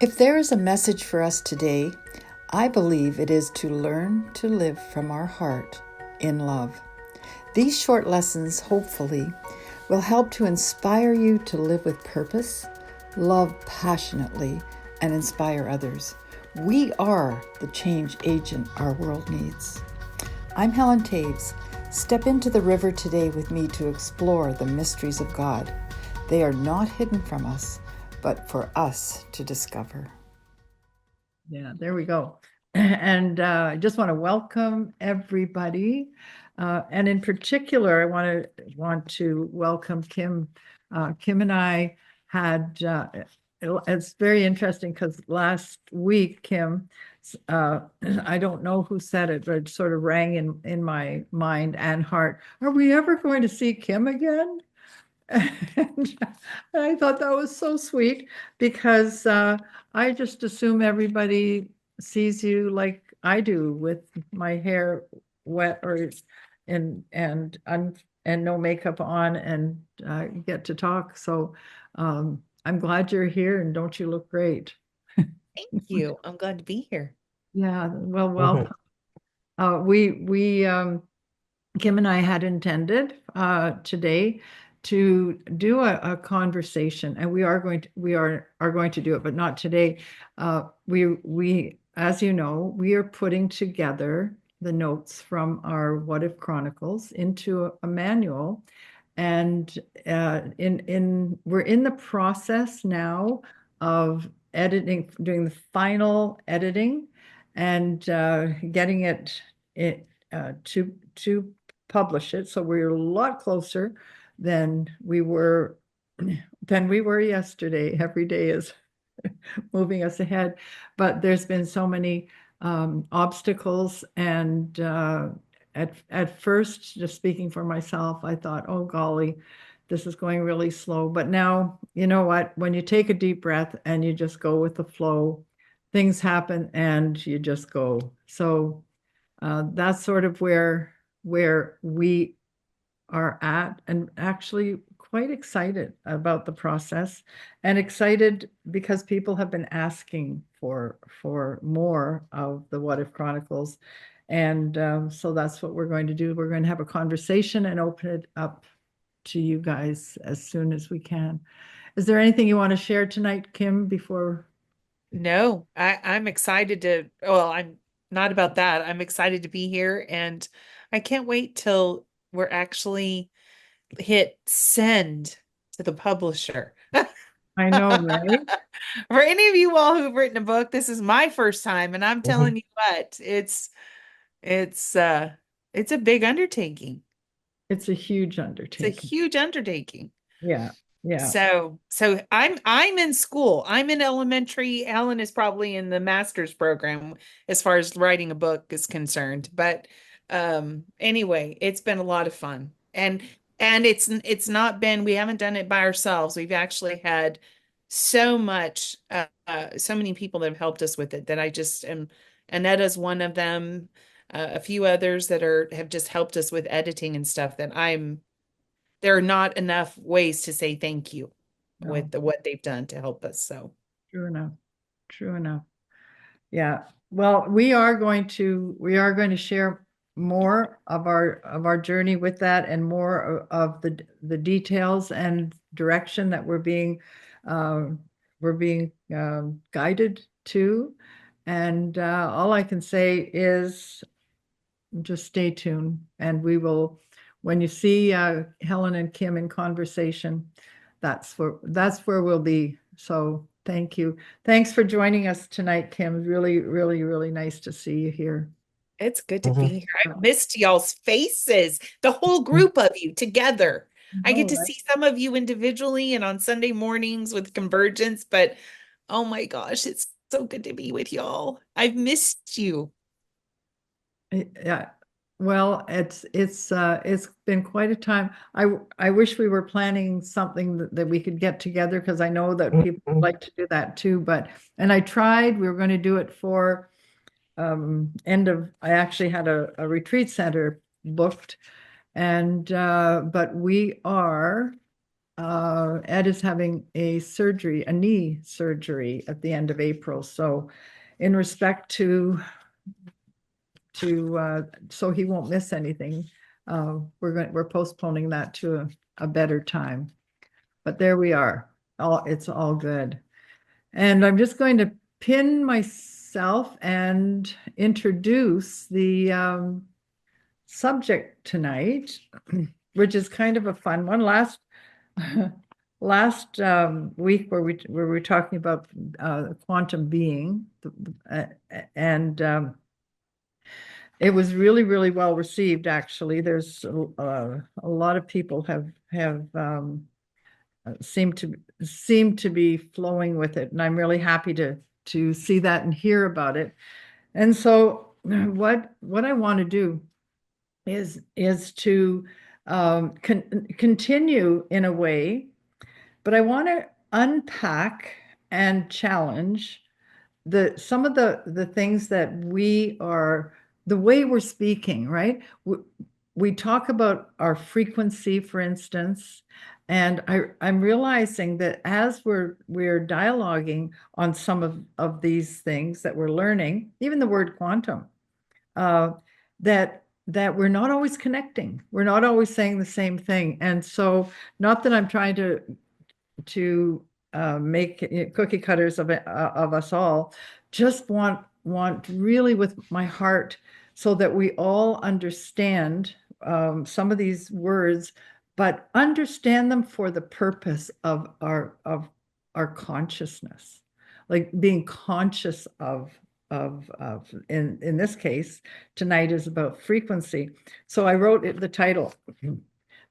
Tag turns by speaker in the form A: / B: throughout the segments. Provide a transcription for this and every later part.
A: If there is a message for us today, I believe it is to learn to live from our heart in love. These short lessons, hopefully, will help to inspire you to live with purpose, love passionately, and inspire others. We are the change agent our world needs. I'm Helen Toews. Step into the river today with me to explore the mysteries of God. They are not hidden from us, but for us to discover. Yeah, there we go. And I just want to welcome everybody. And in particular, I want to welcome Kim. Kim and I had, it's very interesting because last week, Kim, I don't know who said it, but it sort of rang in my mind and heart. Are we ever going to see Kim again? And I thought that was so sweet because I just assume everybody sees you like I do with my hair wet or and no makeup on and get to talk. So I'm glad you're here and don't you look great?
B: Thank you. I'm glad to be here.
A: Yeah, well, welcome. We Kim and I had intended today to do a conversation, and we are going to do it, but not today. We, as you know, we are putting together the notes from our What If Chronicles into a manual, and in we're in the process now of editing, doing the final editing, and getting it to publish it. So we're a lot closer than we were yesterday. Every day is moving us ahead, but there's been so many obstacles. And at first, just speaking for myself, I thought, oh golly, this is going really slow. But now, you know what? When you take a deep breath and you just go with the flow, things happen and you just go. So that's sort of where we are at, and actually quite excited about the process, and excited because people have been asking for more of the What If Chronicles. And so that's what we're going to do. We're going to have a conversation and open it up to you guys as soon as we can. Is there anything you want to share tonight, Kim, before?
B: No, I'm excited to, well, I'm not about that. I'm excited to be here and I can't wait till we're actually hit send to the publisher.
A: I know, right?
B: For any of you all who've written a book, this is my first time and I'm telling you what, it's it's a big undertaking.
A: It's a huge
B: It's a
A: undertaking.
B: huge undertaking.
A: Yeah, yeah.
B: So I'm in school. I'm in elementary. Alan is probably in the master's program as far as writing a book is concerned. But anyway, it's been a lot of fun. And it's not been, we haven't done it by ourselves. We've actually had so much so many people that have helped us with it that I just am. Annetta's one of them, a few others that are have just helped us with editing and stuff that I'm there are not enough ways to say thank you
A: No,
B: with what they've done to help us. So
A: true enough. True enough. Yeah. Well, we are going to share more of our journey with that, and more of the details and direction that we're being guided to. And all I can say is just stay tuned, and we will, when you see Helen and Kim in conversation, that's where we'll be. So thank you. Thanks for joining us tonight, Kim. Really, really, really nice to see you here.
B: it's good to be here. I've missed y'all's faces, the whole group of you together. I get
A: All
B: to
A: right.
B: see some of you individually and on Sunday mornings with Convergence, but oh my gosh, it's so good to be with y'all. I've missed you.
A: Yeah. Well, it's been quite a time. I wish we were planning something that we could get together, because I know that people like to do that too. And I tried. We were going to do it for I actually had a retreat center booked, and but we are Ed is having a surgery, a knee surgery at the end of April. So, in respect to so he won't miss anything, we're postponing that to a better time. But there we are. It's all good. And I'm just going to pin myself and introduce the subject tonight, which is kind of a fun one. Last week where we were talking about quantum being, and it was really, really well received, actually. There's a lot of people have seem to be flowing with it, and I'm really happy to see that and hear about it. And so, what I want to do is to continue in a way, but I want to unpack and challenge some of the things that the way we're speaking, right? We talk about our frequency, for instance, and I'm realizing that as we're dialoguing on some of these things that we're learning, even the word quantum, uh, that we're not always connecting. We're not always saying the same thing. And so, not that I'm trying to make cookie cutters of us all, just want really with my heart so that we all understand some of these words, but understand them for the purpose of our consciousness, like being conscious of in this case tonight is about frequency. So I wrote the title,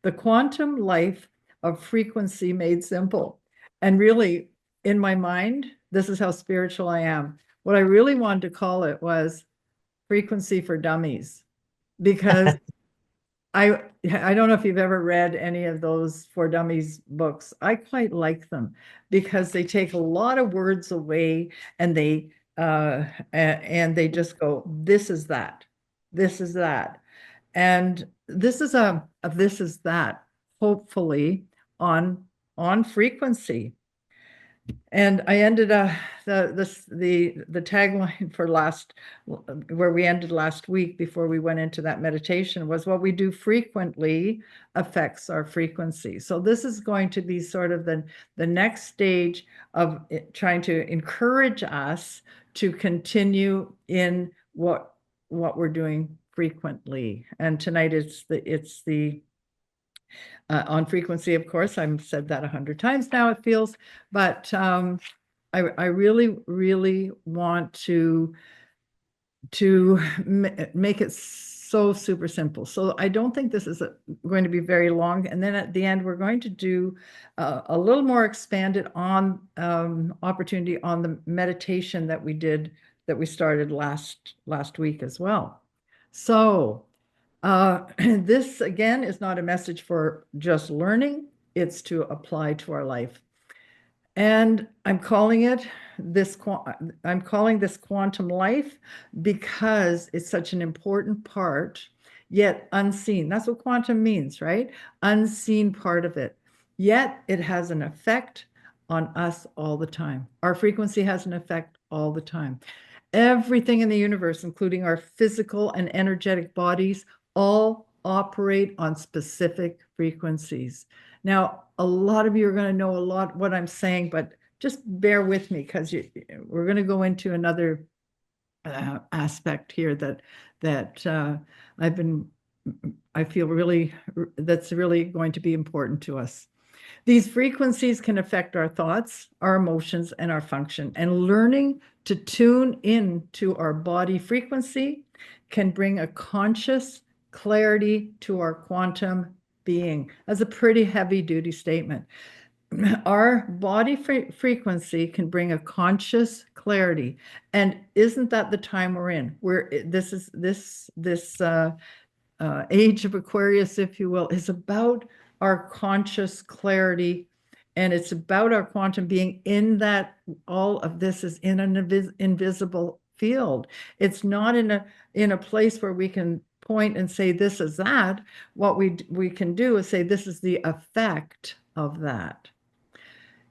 A: The Quantum Life of Frequency Made Simple. And really, in my mind, this is how spiritual I am. What I really wanted to call it was Frequency for Dummies, because I don't know if you've ever read any of those For Dummies books. I quite like them because they take a lot of words away, and they just go, this is that, this is that. And this is this is that, hopefully on frequency. And I ended the tagline for where we ended last week before we went into that meditation was, what we do frequently affects our frequency. So this is going to be sort of the next stage of trying to encourage us to continue in what we're doing frequently. And tonight it's the on frequency, of course. I've said that 100 times now, it feels, but I really, really want to make it so super simple. So I don't think this is going to be very long. And then at the end, we're going to do a little more expanded on opportunity on the meditation that we started last week as well. So this again is not a message for just learning, it's to apply to our life. And I'm calling this quantum life because it's such an important part, yet unseen. That's what quantum means, right? Unseen part of it. Yet it has an effect on us all the time. Our frequency has an effect all the time. Everything in the universe, including our physical and energetic bodies, all operate on specific frequencies. Now, a lot of you are going to know a lot what I'm saying, but just bear with me because we're going to go into another aspect here that I feel really that's really going to be important to us. These frequencies can affect our thoughts, our emotions, and our function. And learning to tune in to our body frequency can bring a conscious clarity to our quantum being. That's a pretty heavy duty statement. Our body frequency can bring a conscious clarity. And isn't that the time we're in? This age of Aquarius, if you will, is about our conscious clarity, and it's about our quantum being in that all of this is in an invisible field. It's not in a place where we can point and say this is that. What we can do is say this is the effect of that.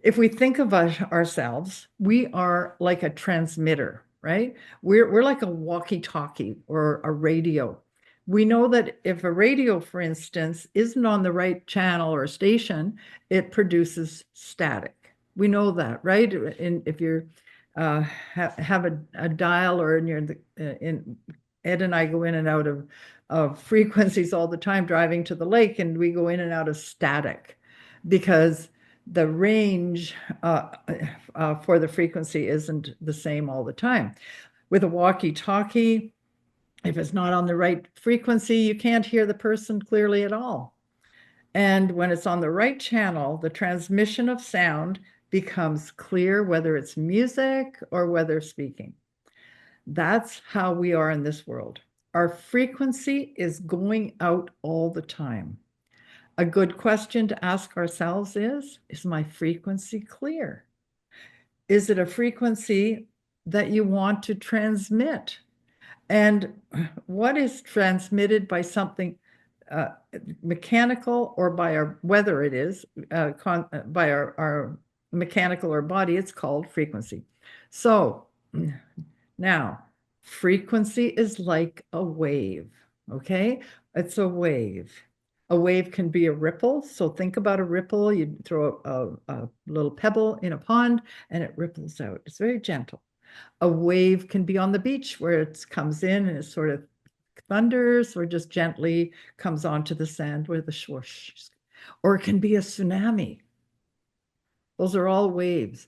A: If we think of ourselves, we are like a transmitter, right? We're like a walkie-talkie or a radio. We know that if a radio, for instance, isn't on the right channel or station, it produces static. We know that, right? If you're have a dial, or in Ed and I go in and out of frequencies all the time driving to the lake, and we go in and out of static because the range for the frequency isn't the same all the time. With a walkie-talkie, if it's not on the right frequency, you can't hear the person clearly at all. And when it's on the right channel, the transmission of sound becomes clear, whether it's music or whether speaking. That's how we are in this world. Our frequency is going out all the time. A good question to ask ourselves is my frequency clear? Is it a frequency that you want to transmit? And what is transmitted by something mechanical, or by our, whether it is by our mechanical or body, it's called frequency. So now, frequency is like a wave, okay? It's a wave. A wave can be a ripple. So think about a ripple. You throw a little pebble in a pond and it ripples out. It's very gentle. A wave can be on the beach where it comes in and it sort of thunders, or just gently comes onto the sand where the swoosh. Or it can be a tsunami. Those are all waves.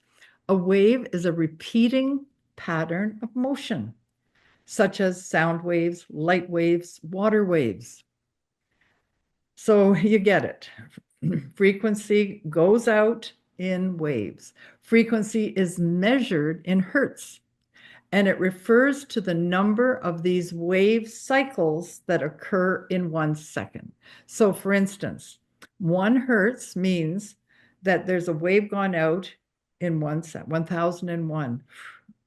A: A wave is a repeating pattern of motion, such as sound waves, light waves, water waves. So you get it. Frequency goes out in waves. Frequency is measured in hertz, and it refers to the number of these wave cycles that occur in 1 second. So for instance, 1 hertz means that there's a wave gone out in 1001.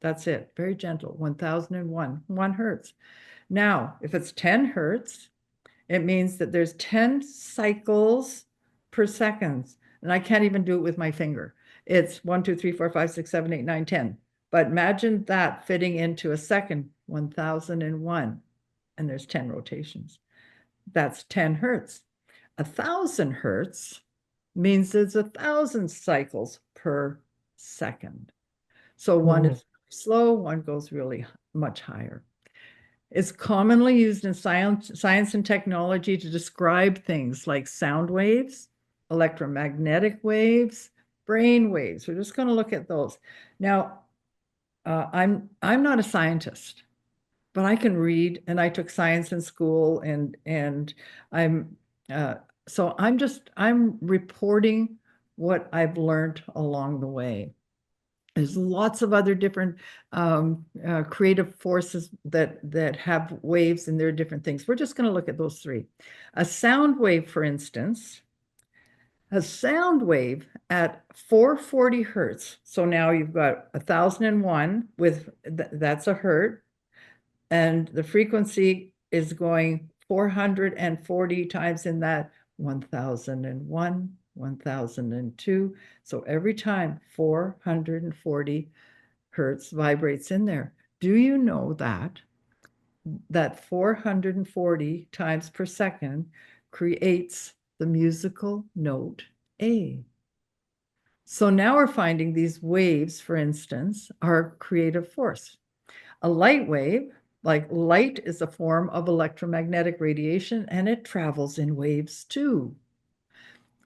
A: That's it. Very gentle. 1001, 1 hertz. Now, if it's 10 hertz, it means that there's 10 cycles per second. And I can't even do it with my finger. It's 1, 2, 3, 4, 5, 6, 7, 8, 9, 10. But imagine that fitting into a second, 1001. And there's 10 rotations. That's 10 hertz. 1,000 hertz means there's 1,000 cycles per second. So one is slow, one goes really much higher. It's commonly used in science and technology to describe things like sound waves, electromagnetic waves, brain waves. We're just going to look at those. Now, I'm not a scientist, but I can read, and I took science in school, and I'm reporting what I've learned along the way. There's lots of other different creative forces that have waves, and there are different things. We're just going to look at those 3. A sound wave, for instance, a sound wave at 440 hertz. So now you've got 1001 with that's a hertz, and the frequency is going 440 times in that 1001. 1002. So every time 440 hertz vibrates in there. Do you know that 440 times per second creates the musical note A? So now we're finding these waves, for instance, are creative force. A light wave, like light, is a form of electromagnetic radiation, and it travels in waves too.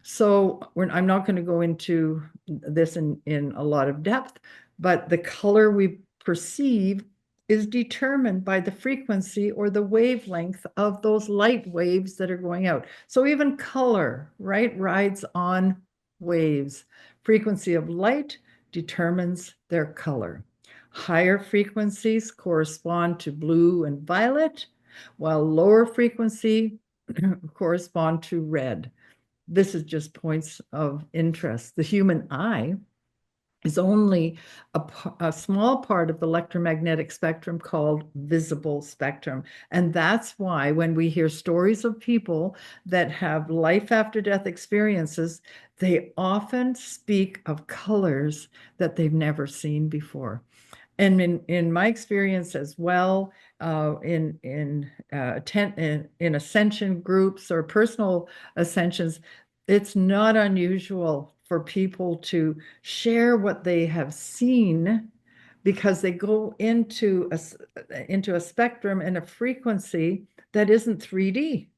A: So I'm not going to go into this in a lot of depth, but the color we perceive is determined by the frequency or the wavelength of those light waves that are going out. So even color, right, rides on waves. Frequency of light determines their color. Higher frequencies correspond to blue and violet, while lower frequency correspond to red. This is just points of interest. The human eye is only a small part of the electromagnetic spectrum called visible spectrum. And that's why when we hear stories of people that have life after death experiences, they often speak of colors that they've never seen before. And in my experience as well, in ascension groups or personal ascensions, it's not unusual for people to share what they have seen because they go into a spectrum and a frequency that isn't 3D.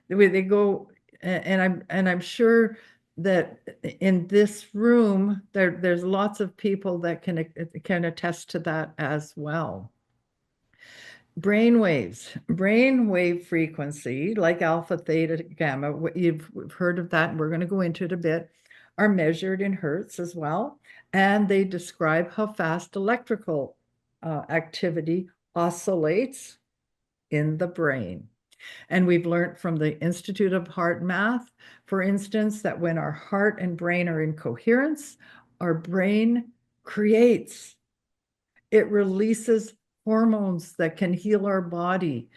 A: The way they go, and I'm sure that in this room there's lots of people that can attest to that as well. Brainwave frequency, like alpha, theta, gamma, you've heard of that, and we're going to go into it a bit, are measured in hertz as well, and they describe how fast electrical activity oscillates in the brain. And we've learned from the Institute of Heart Math, for instance, that when our heart and brain are in coherence, our brain creates, it releases hormones that can heal our body.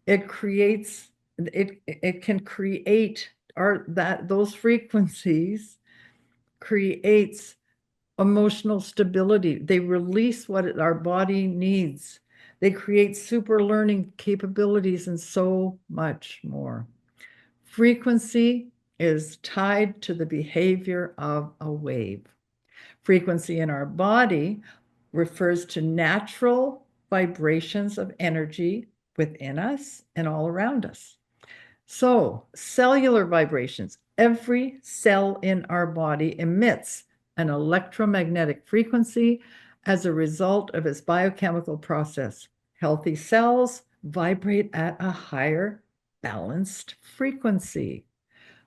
A: It creates, it can create those frequencies creates emotional stability. They release what our body needs. They create super learning capabilities and so much more. Frequency is tied to the behavior of a wave. Frequency in our body refers to natural vibrations of energy within us and all around us. So, cellular vibrations, every cell in our body emits an electromagnetic frequency as a result of its biochemical process. Healthy cells vibrate at a higher balanced frequency,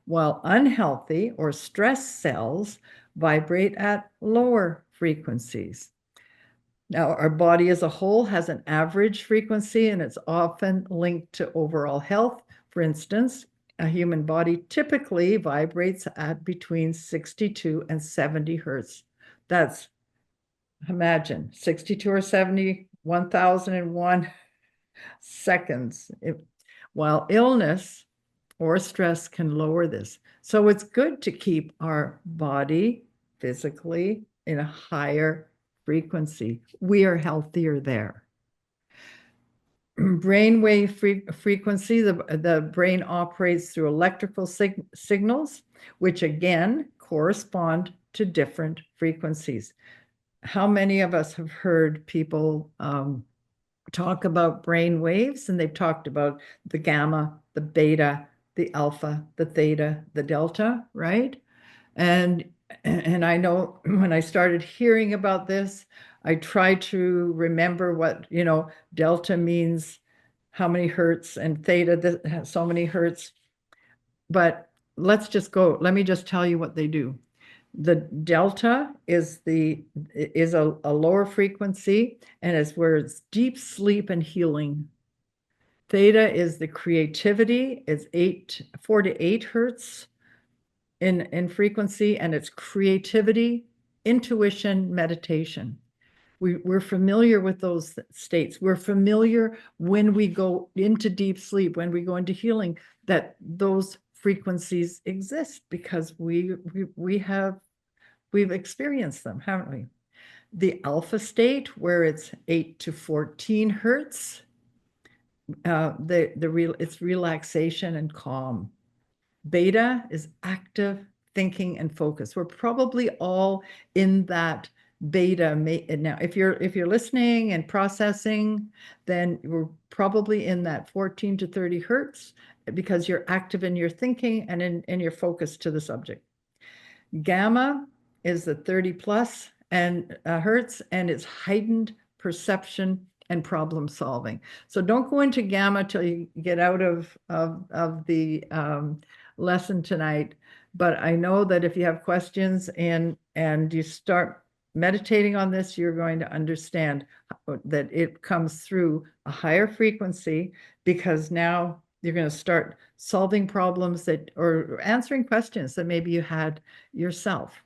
A: while unhealthy or stressed cells vibrate at lower frequencies. Now, our body as a whole has an average frequency, and it's often linked to overall health. For instance, a human body typically vibrates at between 62 and 70 hertz. That's, imagine, 62 or 70, 1001 seconds. While illness or stress can lower this. So it's good to keep our body physically in a higher frequency. We are healthier there. Brainwave frequency, the brain operates through electrical signals, which again correspond to different frequencies. How many of us have heard people talk about brain waves, and they've talked about the gamma, the beta, the alpha, the theta, the delta, right? And I know when I started hearing about this, I tried to remember what, delta means how many hertz and theta so many hertz. But let me just tell you what they do. The delta is a lower frequency, and it's where it's deep sleep and healing. Theta is the creativity. It's 4 to 8 hertz in frequency, and it's creativity, intuition, meditation. We're familiar with those states. We're familiar when we go into deep sleep, when we go into healing, that those frequencies exist because we've experienced them, haven't we? The alpha state, where it's 8 to 14 hertz, it's relaxation and calm. Beta is active thinking and focus. We're probably all in that beta. Now, if you're listening and processing, then we're probably in that 14 to 30 hertz because you're active in your thinking and in your focus to the subject. Gamma is the 30 plus and hertz, and it's heightened perception and problem solving. So don't go into gamma till you get out of the lesson tonight. But I know that if you have questions and you start meditating on this, you're going to understand that it comes through a higher frequency, because now you're going to start solving problems or answering questions that maybe you had yourself.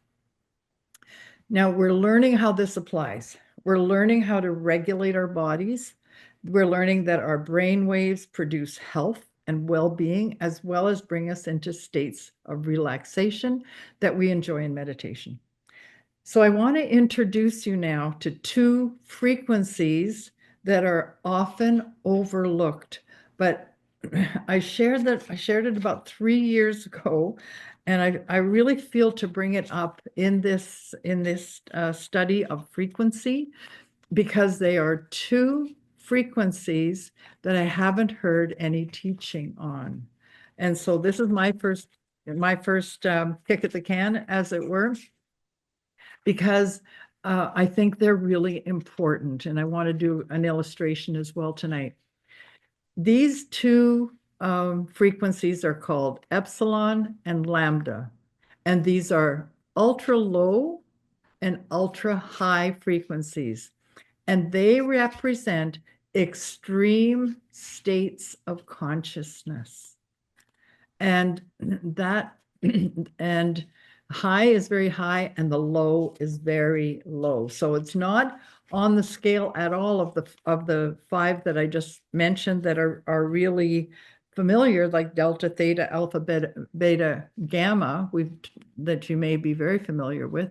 A: Now we're learning how this applies. We're learning how to regulate our bodies. We're learning that our brain waves produce health and well-being, as well as bring us into states of relaxation that we enjoy in meditation. So I want to introduce you now to two frequencies that are often overlooked, but I shared it about 3 years ago, and I really feel to bring it up in this study of frequency, because they are two frequencies that I haven't heard any teaching on. And so this is my first kick at the can, as it were, because I think they're really important. And I want to do an illustration as well tonight. These two frequencies are called epsilon and lambda. And these are ultra low and ultra high frequencies. And they represent extreme states of consciousness. And that, and high is very high and the low is very low. So it's not on the scale at all of the five that I just mentioned that are really familiar, like delta, theta, alpha, beta, gamma, that you may be very familiar with.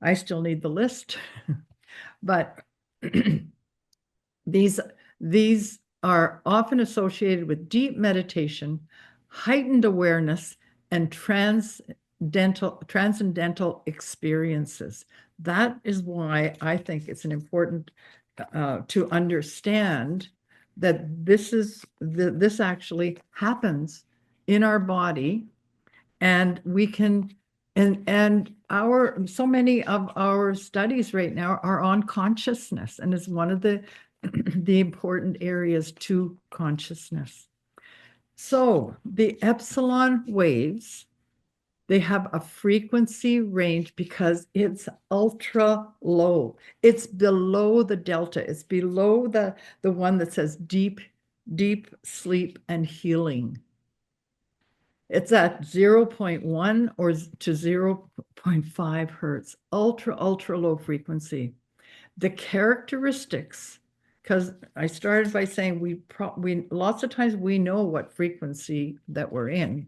A: I still need the list, but these these are often associated with deep meditation, heightened awareness, and transcendental experiences. That is why I think it's an important to understand that this actually happens in our body, and we can and our so many of our studies right now are on consciousness, and it's one of the the important areas to consciousness. So the epsilon waves, they have a frequency range because it's ultra low. It's below the delta. It's below the one that says deep, deep sleep and healing. It's at 0.1 or to 0.5 hertz, ultra low frequency. The characteristics, because I started by saying we lots of times we know what frequency that we're in,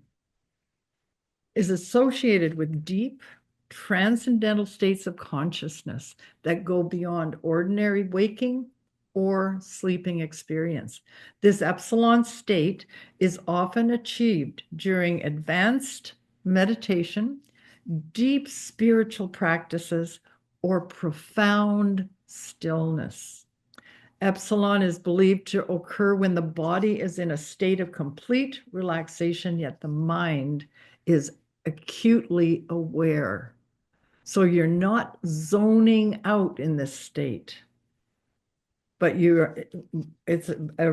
A: is associated with deep transcendental states of consciousness that go beyond ordinary waking or sleeping experience. This epsilon state is often achieved during advanced meditation, deep spiritual practices, or profound stillness. Epsilon is believed to occur when the body is in a state of complete relaxation, yet the mind is acutely aware. So you're not zoning out in this state, but it's a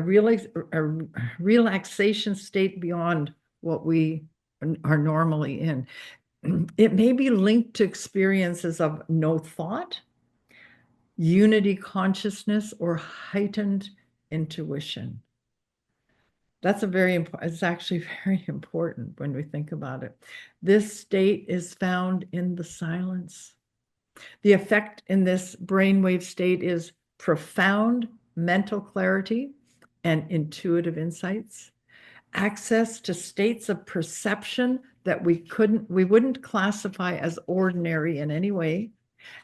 A: relaxation state beyond what we are normally in. It may be linked to experiences of no thought, unity consciousness, or heightened intuition. That's it's actually very important when we think about it. This state is found in the silence. The effect in this brainwave state is profound mental clarity and intuitive insights, access to states of perception that we wouldn't classify as ordinary in any way.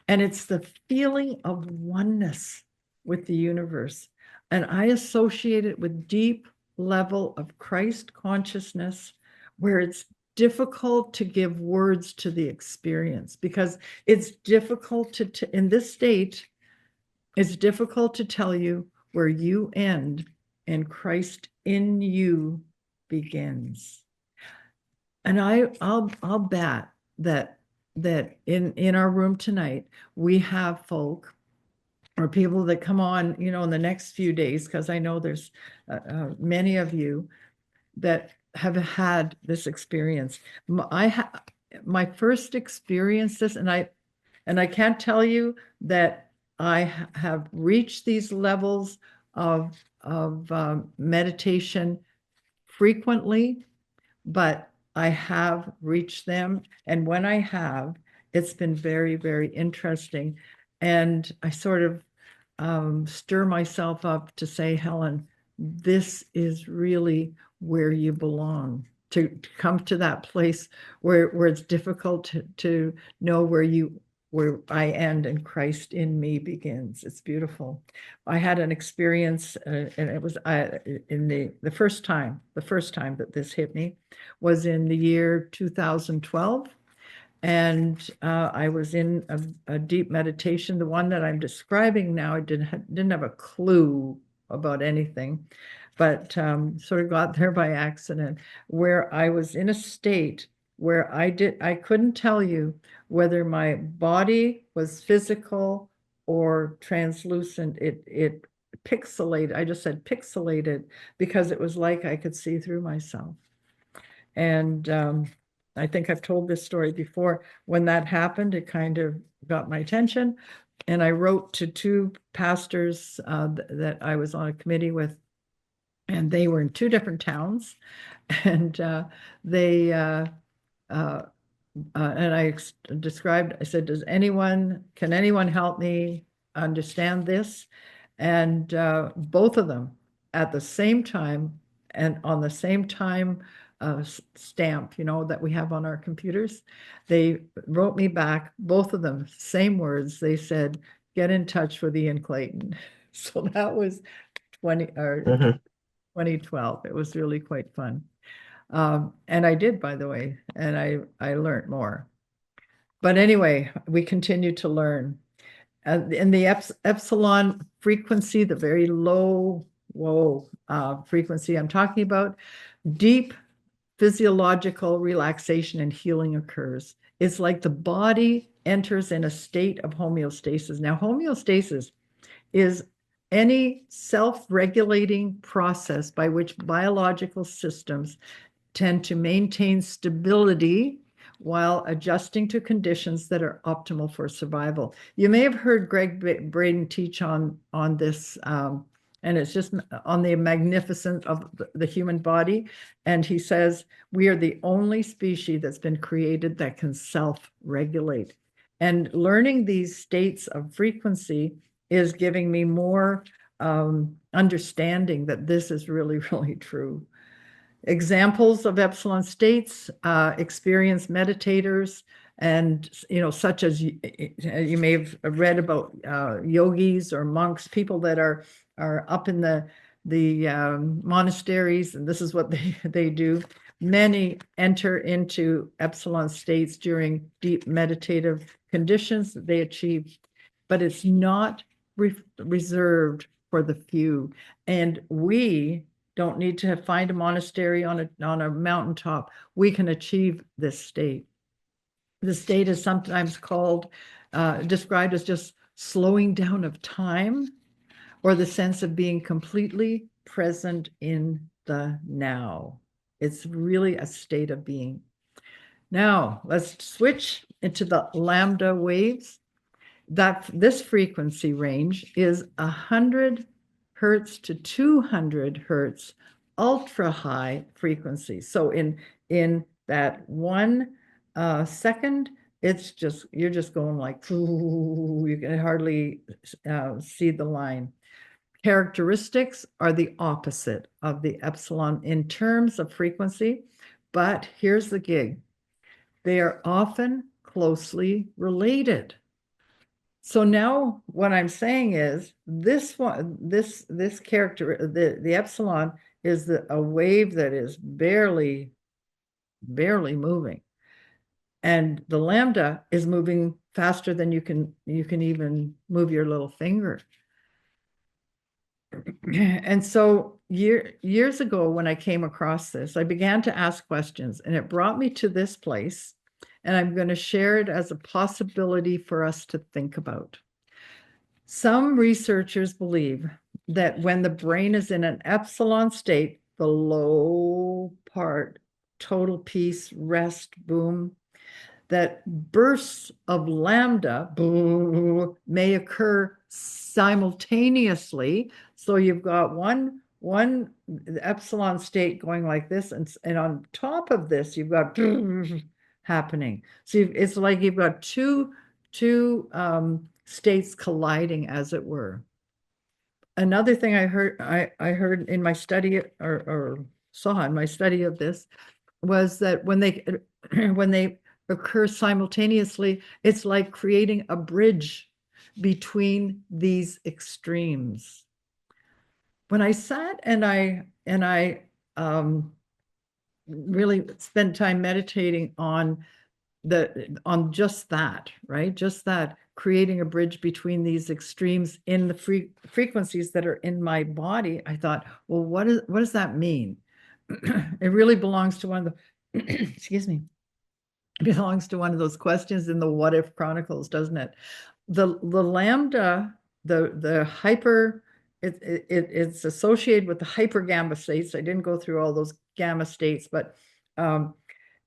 A: And it's the feeling of oneness with the universe. And I associate it with deep level of Christ consciousness, where it's difficult to give words to the experience, because it's difficult in this state, it's difficult to tell you where you end and Christ in you begins. And I'll bet that in our room tonight, we have folk or people that come on, in the next few days, because I know there's many of you that have had this experience. My first experience this, and I can't tell you that I have reached these levels of meditation frequently, but I have reached them. And when I have, It's been very, very interesting. And I sort of stir myself up to say, Helen, this is really where you belong. To come to that place where it's difficult to know where I end and Christ in me begins. It's beautiful. I had an experience, and it was in the first time that this hit me was in the year 2012. And I was in a deep meditation. The one that I'm describing now, I didn't have a clue about anything, but sort of got there by accident, where I was in a state where I couldn't tell you whether my body was physical or translucent. It pixelated. I just said pixelated because it was like I could see through myself. And I think I've told this story before. When that happened, it kind of got my attention. And I wrote to two pastors that I was on a committee with, and they were in two different towns. And they, and I described, I said, can anyone help me understand this? And both of them at the same time and on the same time stamp, that we have on our computers, they wrote me back, both of them, same words. They said, get in touch with Ian Clayton. So that was 2012. It was really quite fun. And I did, by the way, and I learned more. But anyway, we continue to learn. In the epsilon frequency, the very low frequency I'm talking about, deep physiological relaxation and healing occurs. It's like the body enters in a state of homeostasis. Now, homeostasis is any self-regulating process by which biological systems tend to maintain stability while adjusting to conditions that are optimal for survival. You may have heard Greg Braden teach on this, and it's just on the magnificence of the human body. And he says, we are the only species that's been created that can self-regulate. And learning these states of frequency is giving me more understanding that this is really, really true. Examples of epsilon states, experienced meditators, and such as you may have read about yogis or monks, people that are up in the monasteries, and this is what they do. Many enter into epsilon states during deep meditative conditions that they achieve, but it's not reserved for the few. And we don't need to find a monastery on a mountaintop. We can achieve this state. The state is sometimes called, described as just slowing down of time, or the sense of being completely present in the now. It's really a state of being. Now, let's switch into the lambda waves. This frequency range is 100 hertz to 200 hertz, ultra high frequency. So in that 1 second, you're just going like, you can hardly see the line. Characteristics are the opposite of the epsilon in terms of frequency, but here's the gig. They are often closely related. So now what I'm saying is this character, the epsilon is a wave that is barely moving. And the lambda is moving faster than you can even move your little finger. And so years ago, when I came across this, I began to ask questions, and it brought me to this place, and I'm going to share it as a possibility for us to think about. Some researchers believe that when the brain is in an epsilon state, the low part, total peace, rest, boom, that bursts of lambda may occur simultaneously. So you've got one epsilon state going like this, and on top of this, you've got happening. So it's like you've got two states colliding, as it were. Another thing I heard in my study, or saw in my study of this, was that when they when they occur simultaneously, it's like creating a bridge between these extremes. When I sat and I really spent time meditating on just that, right? Just that, creating a bridge between these extremes in the frequencies that are in my body. I thought, well, what does that mean? It really belongs to one of the excuse me, it belongs to one of those questions in the What If Chronicles, doesn't it? The lambda, the hyper, it's associated with the hyper gamma states. I didn't go through all those gamma states, but um,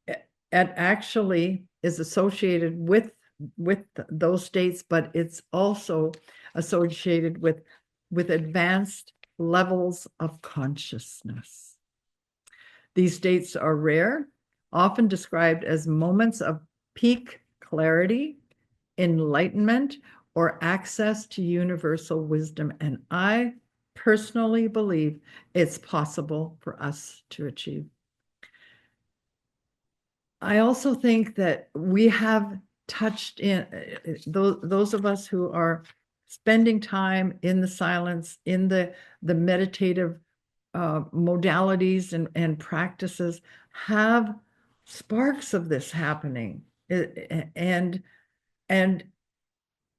A: it actually is associated with those states, but it's also associated with advanced levels of consciousness. These states are rare, often described as moments of peak clarity, enlightenment, or access to universal wisdom. And I personally believe it's possible for us to achieve. I also think that we have touched in those of us who are spending time in the silence, in the meditative modalities and practices, have sparks of this happening. And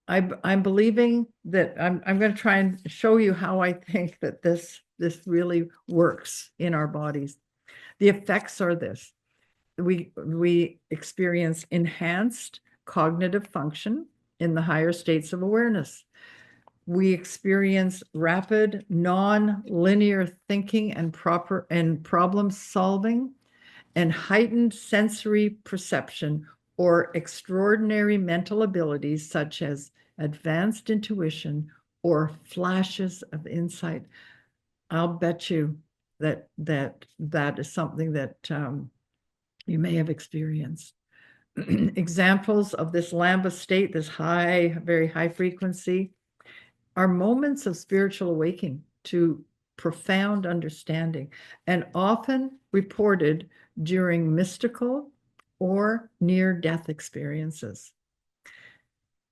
A: I'm believing that I'm going to try and show you how I think that this really works in our bodies. The effects are this: we experience enhanced cognitive function in the higher states of awareness. We experience rapid non-linear thinking and problem solving, and heightened sensory perception or extraordinary mental abilities such as advanced intuition or flashes of insight. I'll bet you that is something that you may have experienced. Examples of this lambda state, this very high frequency, are moments of spiritual awakening to profound understanding, and often reported during mystical or near-death experiences.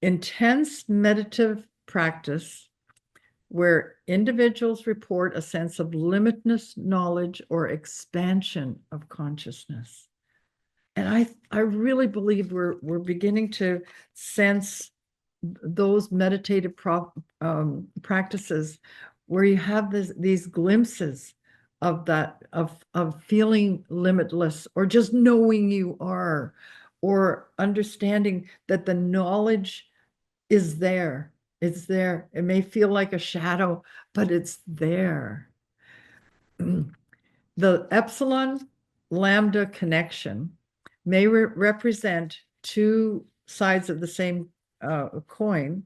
A: Intense meditative practice where individuals report a sense of limitless knowledge or expansion of consciousness. And I really believe we're beginning to sense those meditative practices where you have these glimpses of that, of feeling limitless, or just knowing you are, or understanding that the knowledge is there. It's there. It may feel like a shadow, but it's there. The epsilon lambda connection may represent two sides of the same coin.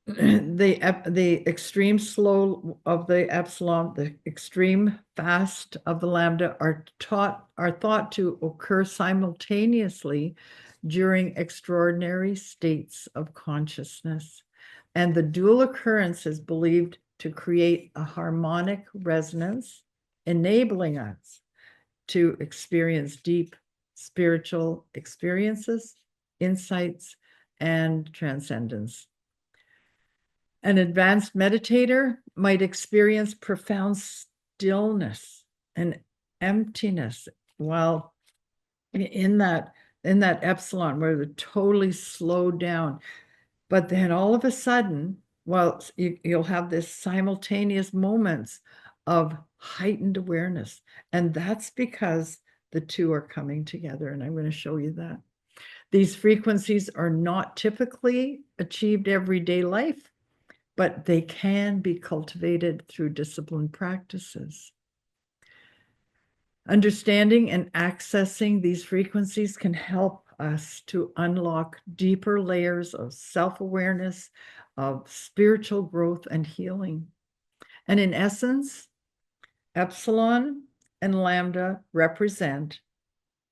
A: The extreme slow of the epsilon, the extreme fast of the lambda are thought to occur simultaneously during extraordinary states of consciousness. And the dual occurrence is believed to create a harmonic resonance, enabling us to experience deep spiritual experiences, insights, and transcendence. An advanced meditator might experience profound stillness and emptiness while in that epsilon, where they're totally slowed down. But then all of a sudden, well, you'll have this simultaneous moments of heightened awareness. And that's because the two are coming together. And I'm going to show you that. These frequencies are not typically achieved everyday life, but they can be cultivated through disciplined practices. Understanding and accessing these frequencies can help us to unlock deeper layers of self-awareness, of spiritual growth and healing. And in essence, epsilon and lambda represent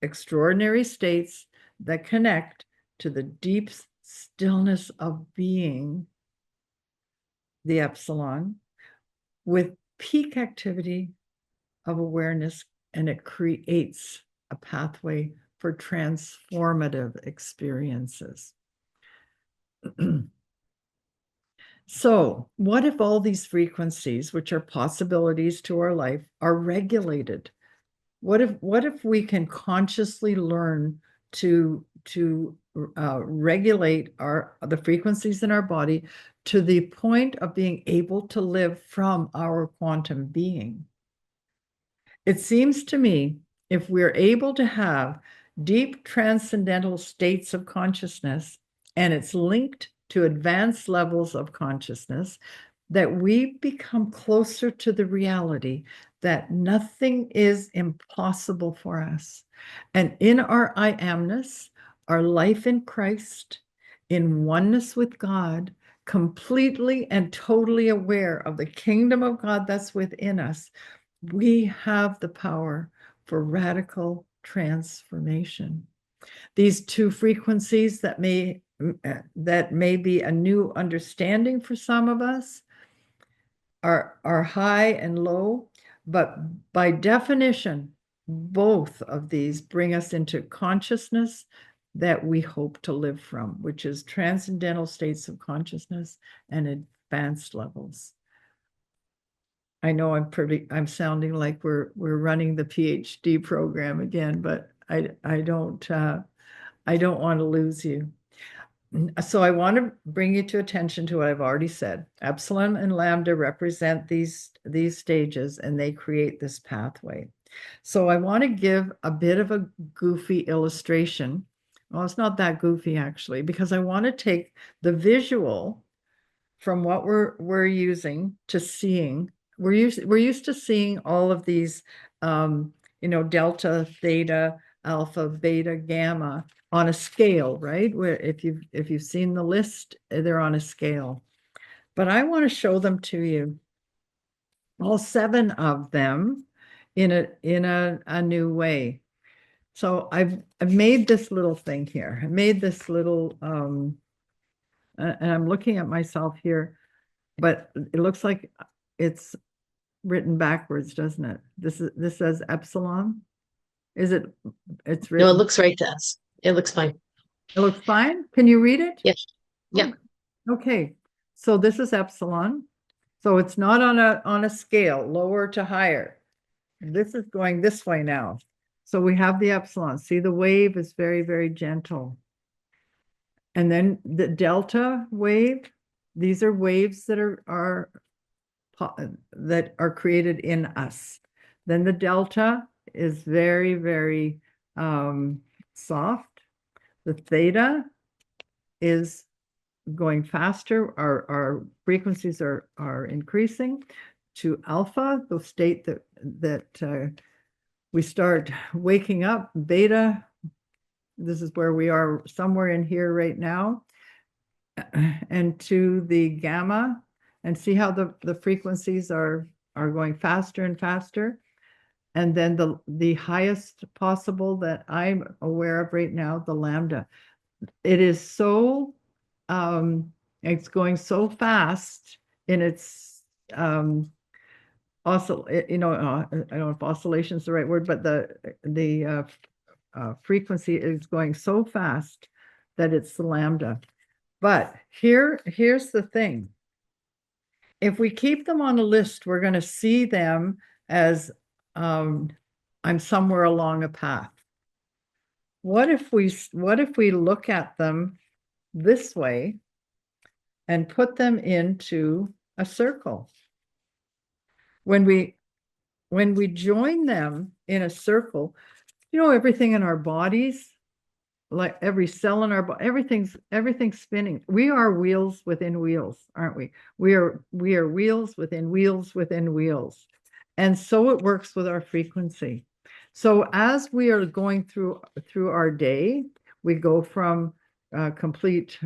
A: extraordinary states that connect to the deep stillness of being, the epsilon, with peak activity of awareness, and it creates a pathway for transformative experiences. So, what if all these frequencies, which are possibilities to our life, are regulated? What if we can consciously learn to regulate the frequencies in our body to the point of being able to live from our quantum being? It seems to me if we're able to have deep transcendental states of consciousness, and it's linked to advanced levels of consciousness, that we become closer to the reality that nothing is impossible for us. And in our I amness, our life in Christ, in oneness with God, completely and totally aware of the kingdom of God that's within us, we have the power for radical transformation. These two frequencies that may be a new understanding for some of us are high and low, but by definition, both of these bring us into consciousness that we hope to live from, which is transcendental states of consciousness and advanced levels. I know I'm sounding like we're running the PhD program again, but I don't want to lose you. So I want to bring you to attention to what I've already said. Epsilon and lambda represent these stages, and they create this pathway. So I want to give a bit of a goofy illustration. Well, it's not that goofy actually, because I want to take the visual from what we're using to seeing. We're used to seeing all of these, delta, theta, alpha, beta, gamma on a scale, right? Where if you've seen the list, they're on a scale. But I want to show them to you, all 7 of them, in a new way. So I've made this little thing here. I made this little, and I'm looking at myself here, but it looks like it's written backwards, doesn't it? This says epsilon. It's
C: No, it
A: written.
C: looks right to us. It looks fine.
A: It looks fine. Can you read it?
C: Yes. Yeah.
A: Okay. So this is epsilon. So it's not on a scale, lower to higher. This is going this way now. So we have the epsilon. See, the wave is very, very gentle. And then the delta wave, these are waves that are created in us. Then the delta is very, very soft. The theta is going faster. Our frequencies are increasing to alpha, the state that we start waking up. Beta, this is where we are, somewhere in here right now, and to the gamma, and see how the frequencies are going faster and faster. And then the highest possible that I'm aware of right now, the lambda. It is so it's going so fast in its also, I don't know if oscillation is the right word, but the frequency is going so fast that it's the lambda. But here's the thing. If we keep them on a list, we're going to see them as I'm somewhere along a path. What if we look at them this way and put them into a circle? When we join them in a circle, everything in our bodies, like every cell in our body, everything's spinning. We are wheels within wheels, aren't we? We are wheels within wheels within wheels. And so it works with our frequency. So as we are going through our day, we go from complete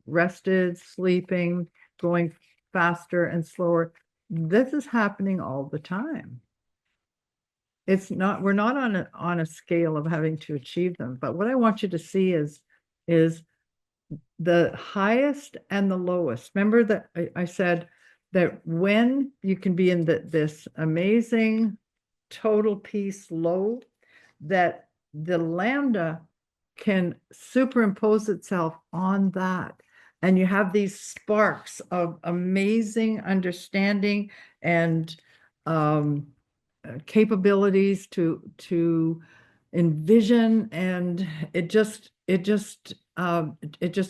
A: rested, sleeping, going faster and slower. This is happening all the time.
D: it's not, we're not on a scale of having to achieve them. But what I want you to see is the highest and the lowest. Remember that I said that when you can be in this amazing total peace low, that the lambda can superimpose itself on that. And you have these sparks of amazing understanding and capabilities to envision, and it just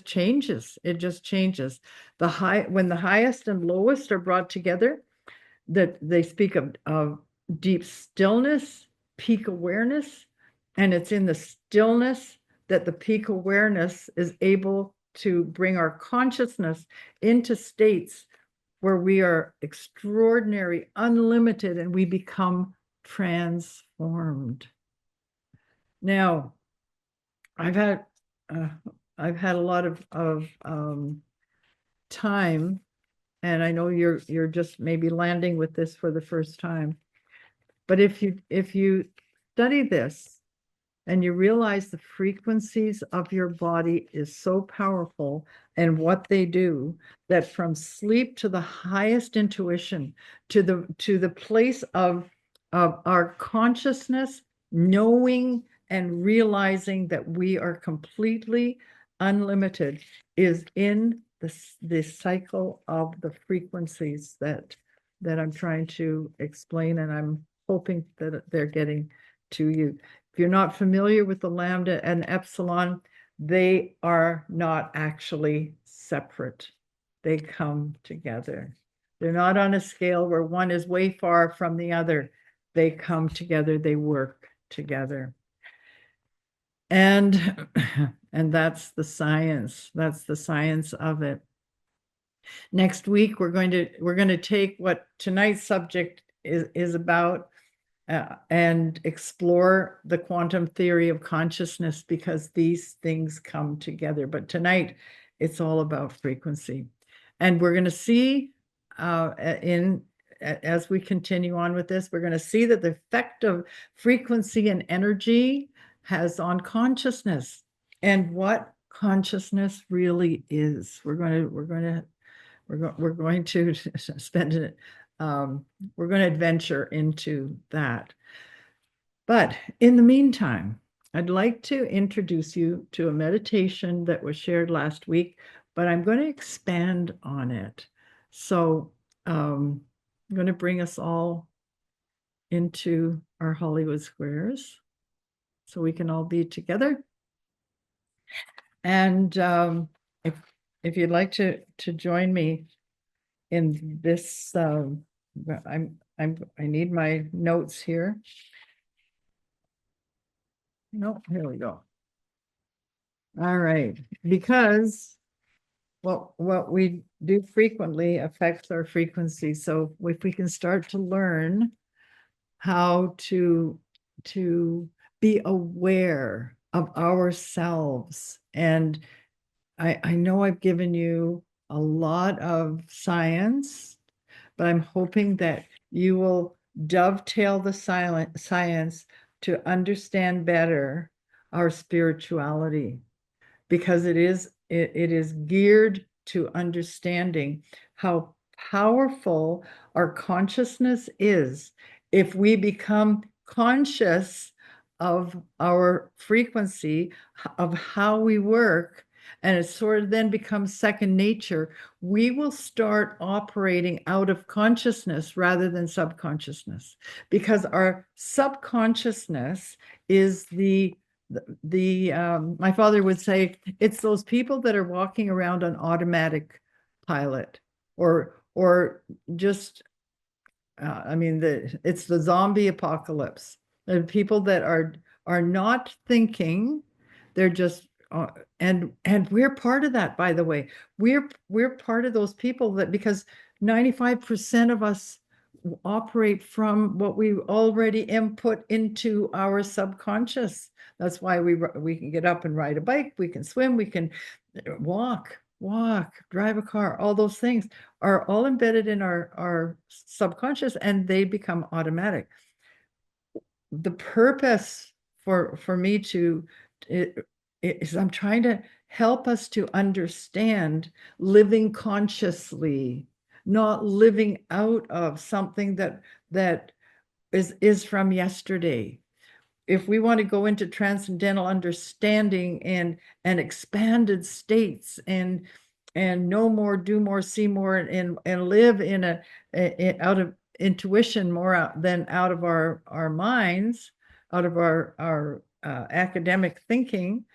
D: changes. It just changes. When the highest and lowest are brought together, that they speak of deep stillness, peak awareness, and it's in the stillness that the peak awareness is able to bring our consciousness into states where we are extraordinary, unlimited, and we become transformed. Now, I've had a lot of time, and I know you're just maybe landing with this for the first time. But if you study this and you realize the frequencies of your body is so powerful and what they do, that from sleep to the highest intuition, to the place of our consciousness, knowing and realizing that we are completely unlimited, is in the cycle of the frequencies that I'm trying to explain, and I'm hoping that they're getting to you. If you're not familiar with the lambda and epsilon, they are not actually separate. They come together. They're not on a scale where one is way far from the other. They come together, they work together. And that's the science. That's the science of it. Next week, we're going to take what tonight's subject is about, and explore the quantum theory of consciousness, because these things come together. But tonight, it's all about frequency. And we're going to see as we continue on with this, we're going to see that the effect of frequency and energy has on consciousness, and what consciousness really is. We're going to spend it. We're going to adventure into that. But in the meantime, I'd like to introduce you to a meditation that was shared last week, but I'm going to expand on it. So I'm going to bring us all into our Hollywood squares so we can all be together. And if you'd like to join me in this, I need my notes here. No, here we go. All right, because what we do frequently affects our frequency. So if we can start to learn how to be aware of ourselves, and I know I've given you a lot of science, but I'm hoping that you will dovetail the science to understand better our spirituality, because it is geared to understanding how powerful our consciousness is if we become conscious of our frequency, of how we work, and it sort of then becomes second nature. We will start operating out of consciousness rather than subconsciousness, because our subconsciousness is my father would say, it's those people that are walking around on automatic pilot, or just it's the zombie apocalypse. The people that are not thinking, they're just and we're part of that, by the way. We're part of those people, that because 95% of us operate from what we already input into our subconscious. That's why we can get up and ride a bike, we can swim, we can walk, drive a car. All those things are all embedded in our subconscious, and they become automatic. the purpose for me to is I'm trying to help us to understand living consciously, not living out of something that is from yesterday. If we want to go into transcendental understanding and expanded states and know more, do more, see more, and live in out of intuition more than out of our minds, out of our academic thinking,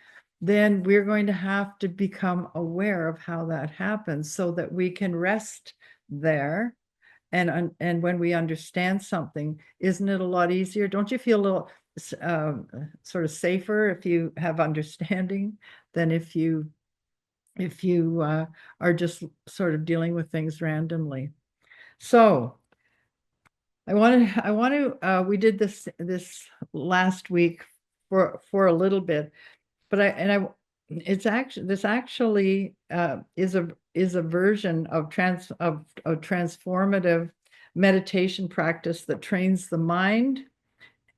D: then we're going to have to become aware of how that happens so that we can rest there. And when we understand something, isn't it a lot easier? Don't you feel a little sort of safer if you have understanding than if you are just sort of dealing with things randomly? So I want to we did this last week for a little bit, but it's actually this actually is a version of transformative meditation practice that trains the mind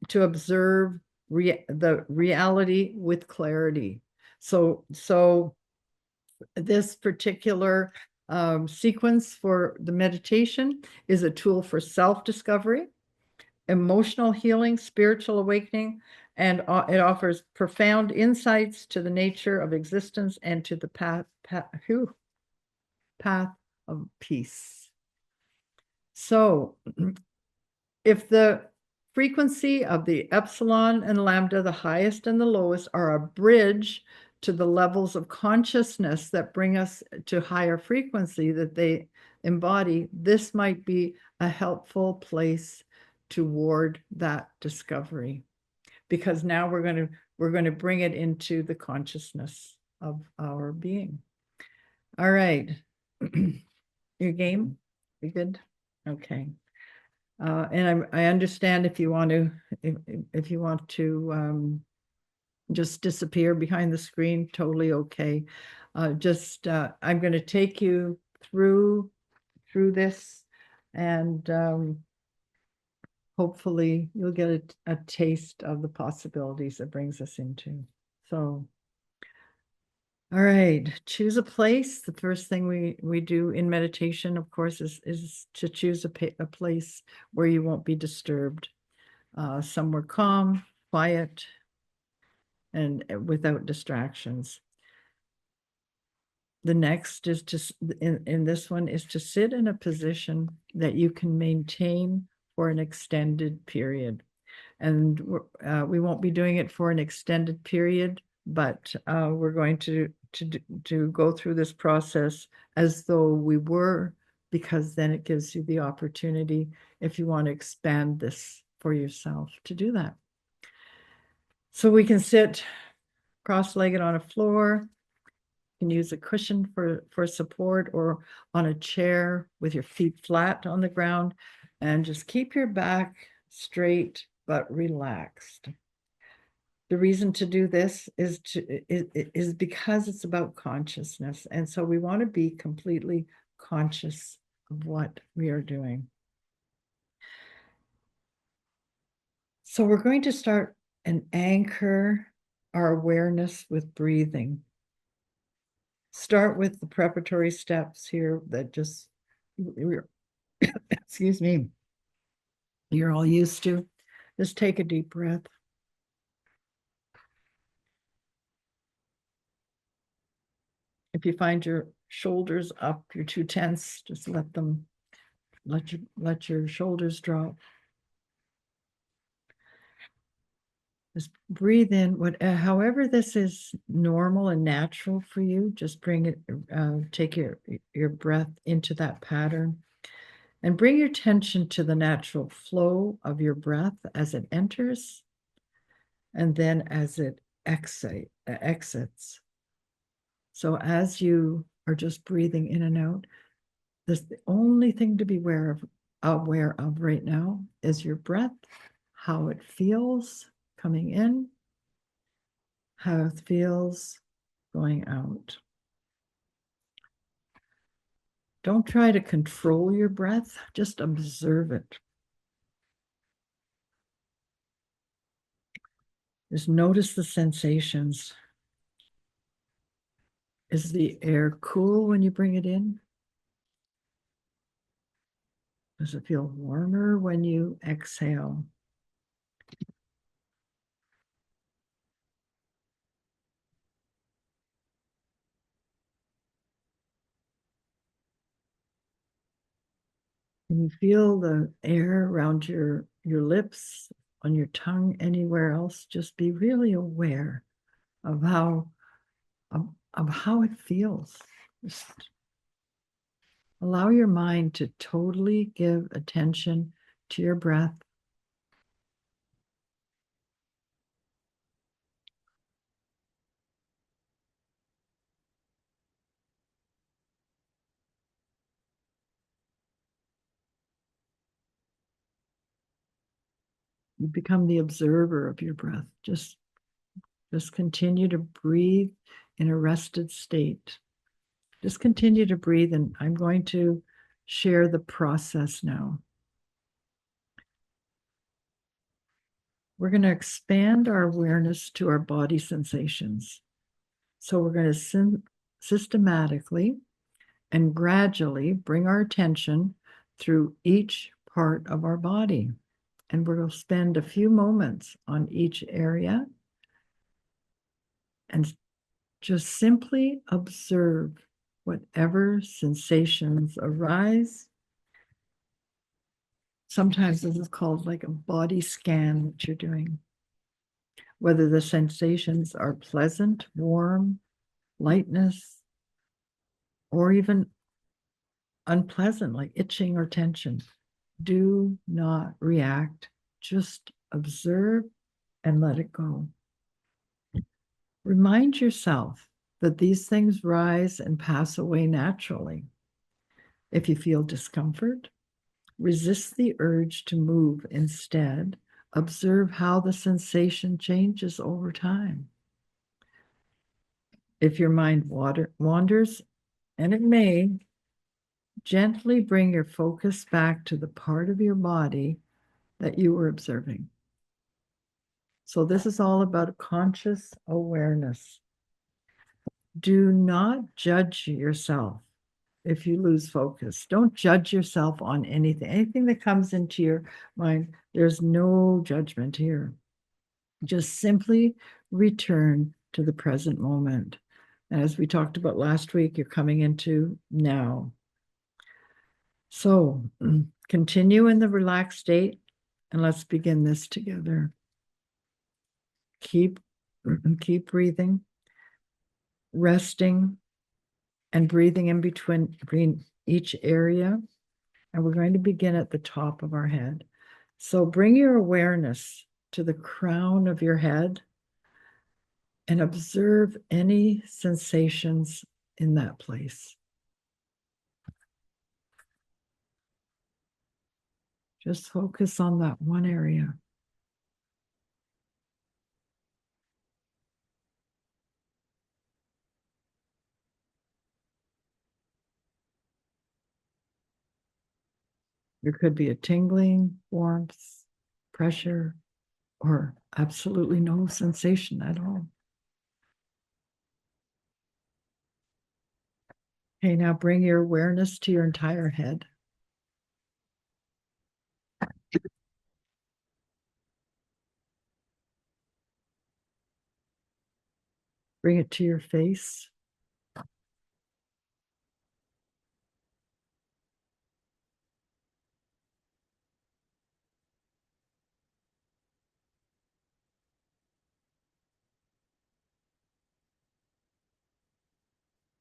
D: to observe the reality with clarity. So this particular sequence for the meditation is a tool for self-discovery, emotional healing, spiritual awakening, and it offers profound insights to the nature of existence and to the path of peace. So if the frequency of the epsilon and lambda, the highest and the lowest, are a bridge to the levels of consciousness that bring us to higher frequency that they embody, this might be a helpful place toward that discovery, because now we're going to bring it into the consciousness of our being. All right. Your game? You good? Okay. And I understand if you want to just disappear behind the screen, totally okay. I'm going to take you through this, and hopefully you'll get a taste of the possibilities it brings us into. So, all right, choose a place. The first thing we do in meditation, of course, is to choose a place where you won't be disturbed, somewhere calm, quiet, and without distractions. The next is in this one is to sit in a position that you can maintain for an extended period. And we won't be doing it for an extended period, but we're going to go through this process as though we were, because then it gives you the opportunity, if you want to expand this for yourself, to do that. So we can sit cross-legged on a floor. You can use a cushion for support, or on a chair with your feet flat on the ground, and just keep your back straight but relaxed. The reason to do this is because it's about consciousness. And so we want to be completely conscious of what we are doing. So we're going to start and anchor our awareness with breathing. Start with the preparatory steps here that just, excuse me, you're all used to. Just take a deep breath. If you find your shoulders up, you're too tense, just let your shoulders drop. Just breathe in, however this is normal and natural for you, just bring it, take your breath into that pattern, and bring your attention to the natural flow of your breath as it enters and then as it exits. So as you are just breathing in and out, the only thing to be aware of right now is your breath, how it feels coming in, how it feels going out. Don't try to control your breath, just observe it. Just notice the sensations. Is the air cool when you bring it in? Does it feel warmer when you exhale? Can you feel the air around your lips, on your tongue, anywhere else? Just be really aware of how it feels. Just allow your mind to totally give attention to your breath. You become the observer of your breath. Just continue to breathe in a rested state. Just continue to breathe, and I'm going to share the process now. We're going to expand our awareness to our body sensations. So we're going to systematically and gradually bring our attention through each part of our body. And we're going to spend a few moments on each area and just simply observe whatever sensations arise. Sometimes this is called like a body scan that you're doing. Whether the sensations are pleasant, warm, lightness, or even unpleasant, like itching or tension. Do not react. Just observe and let it go. Remind yourself that these things rise and pass away naturally. If you feel discomfort, resist the urge to move. Instead, observe how the sensation changes over time. If your mind wanders, and it may, gently bring your focus back to the part of your body that you were observing. So this is all about conscious awareness. Do not judge yourself if you lose focus. Don't judge yourself on anything. Anything that comes into your mind, there's no judgment here. Just simply return to the present moment. As we talked about last week, you're coming into now. So continue in the relaxed state, and let's begin this together. Keep breathing, resting, and breathing in between each area. And we're going to begin at the top of our head. So bring your awareness to the crown of your head and observe any sensations in that place. Just focus on that one area. There could be a tingling, warmth, pressure, or absolutely no sensation at all. Okay, now bring your awareness to your entire head. Bring it to your face.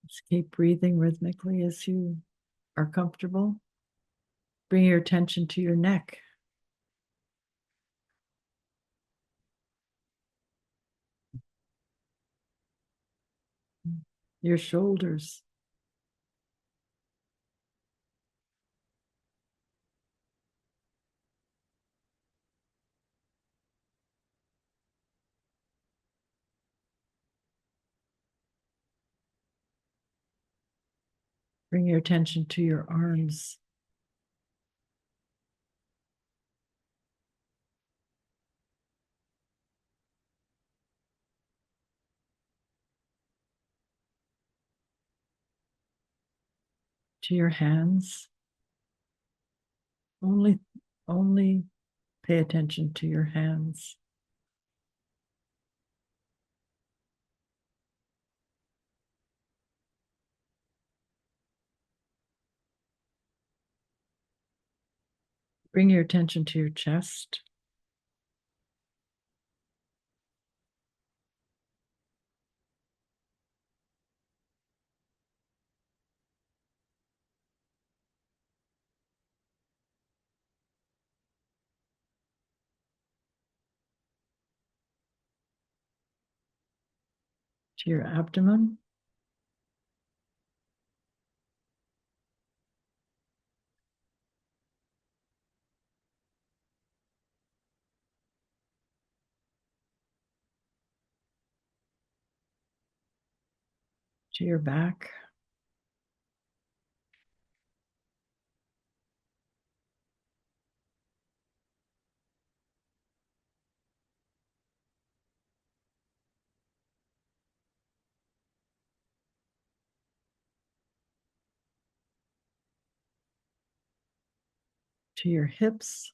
D: Just keep breathing rhythmically as you are comfortable. Bring your attention to your neck. Your shoulders. Bring your attention to your arms. to your hands. Only pay attention to your hands. Bring your attention to your chest. To your abdomen. To your back. To your hips.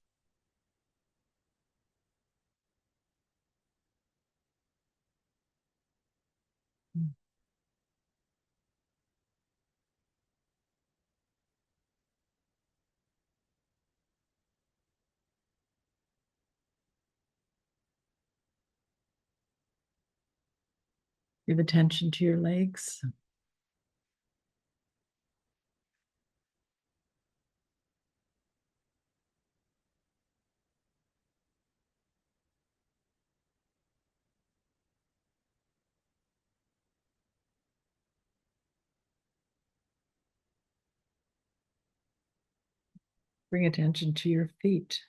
D: Give attention to your legs. Bring attention to your feet.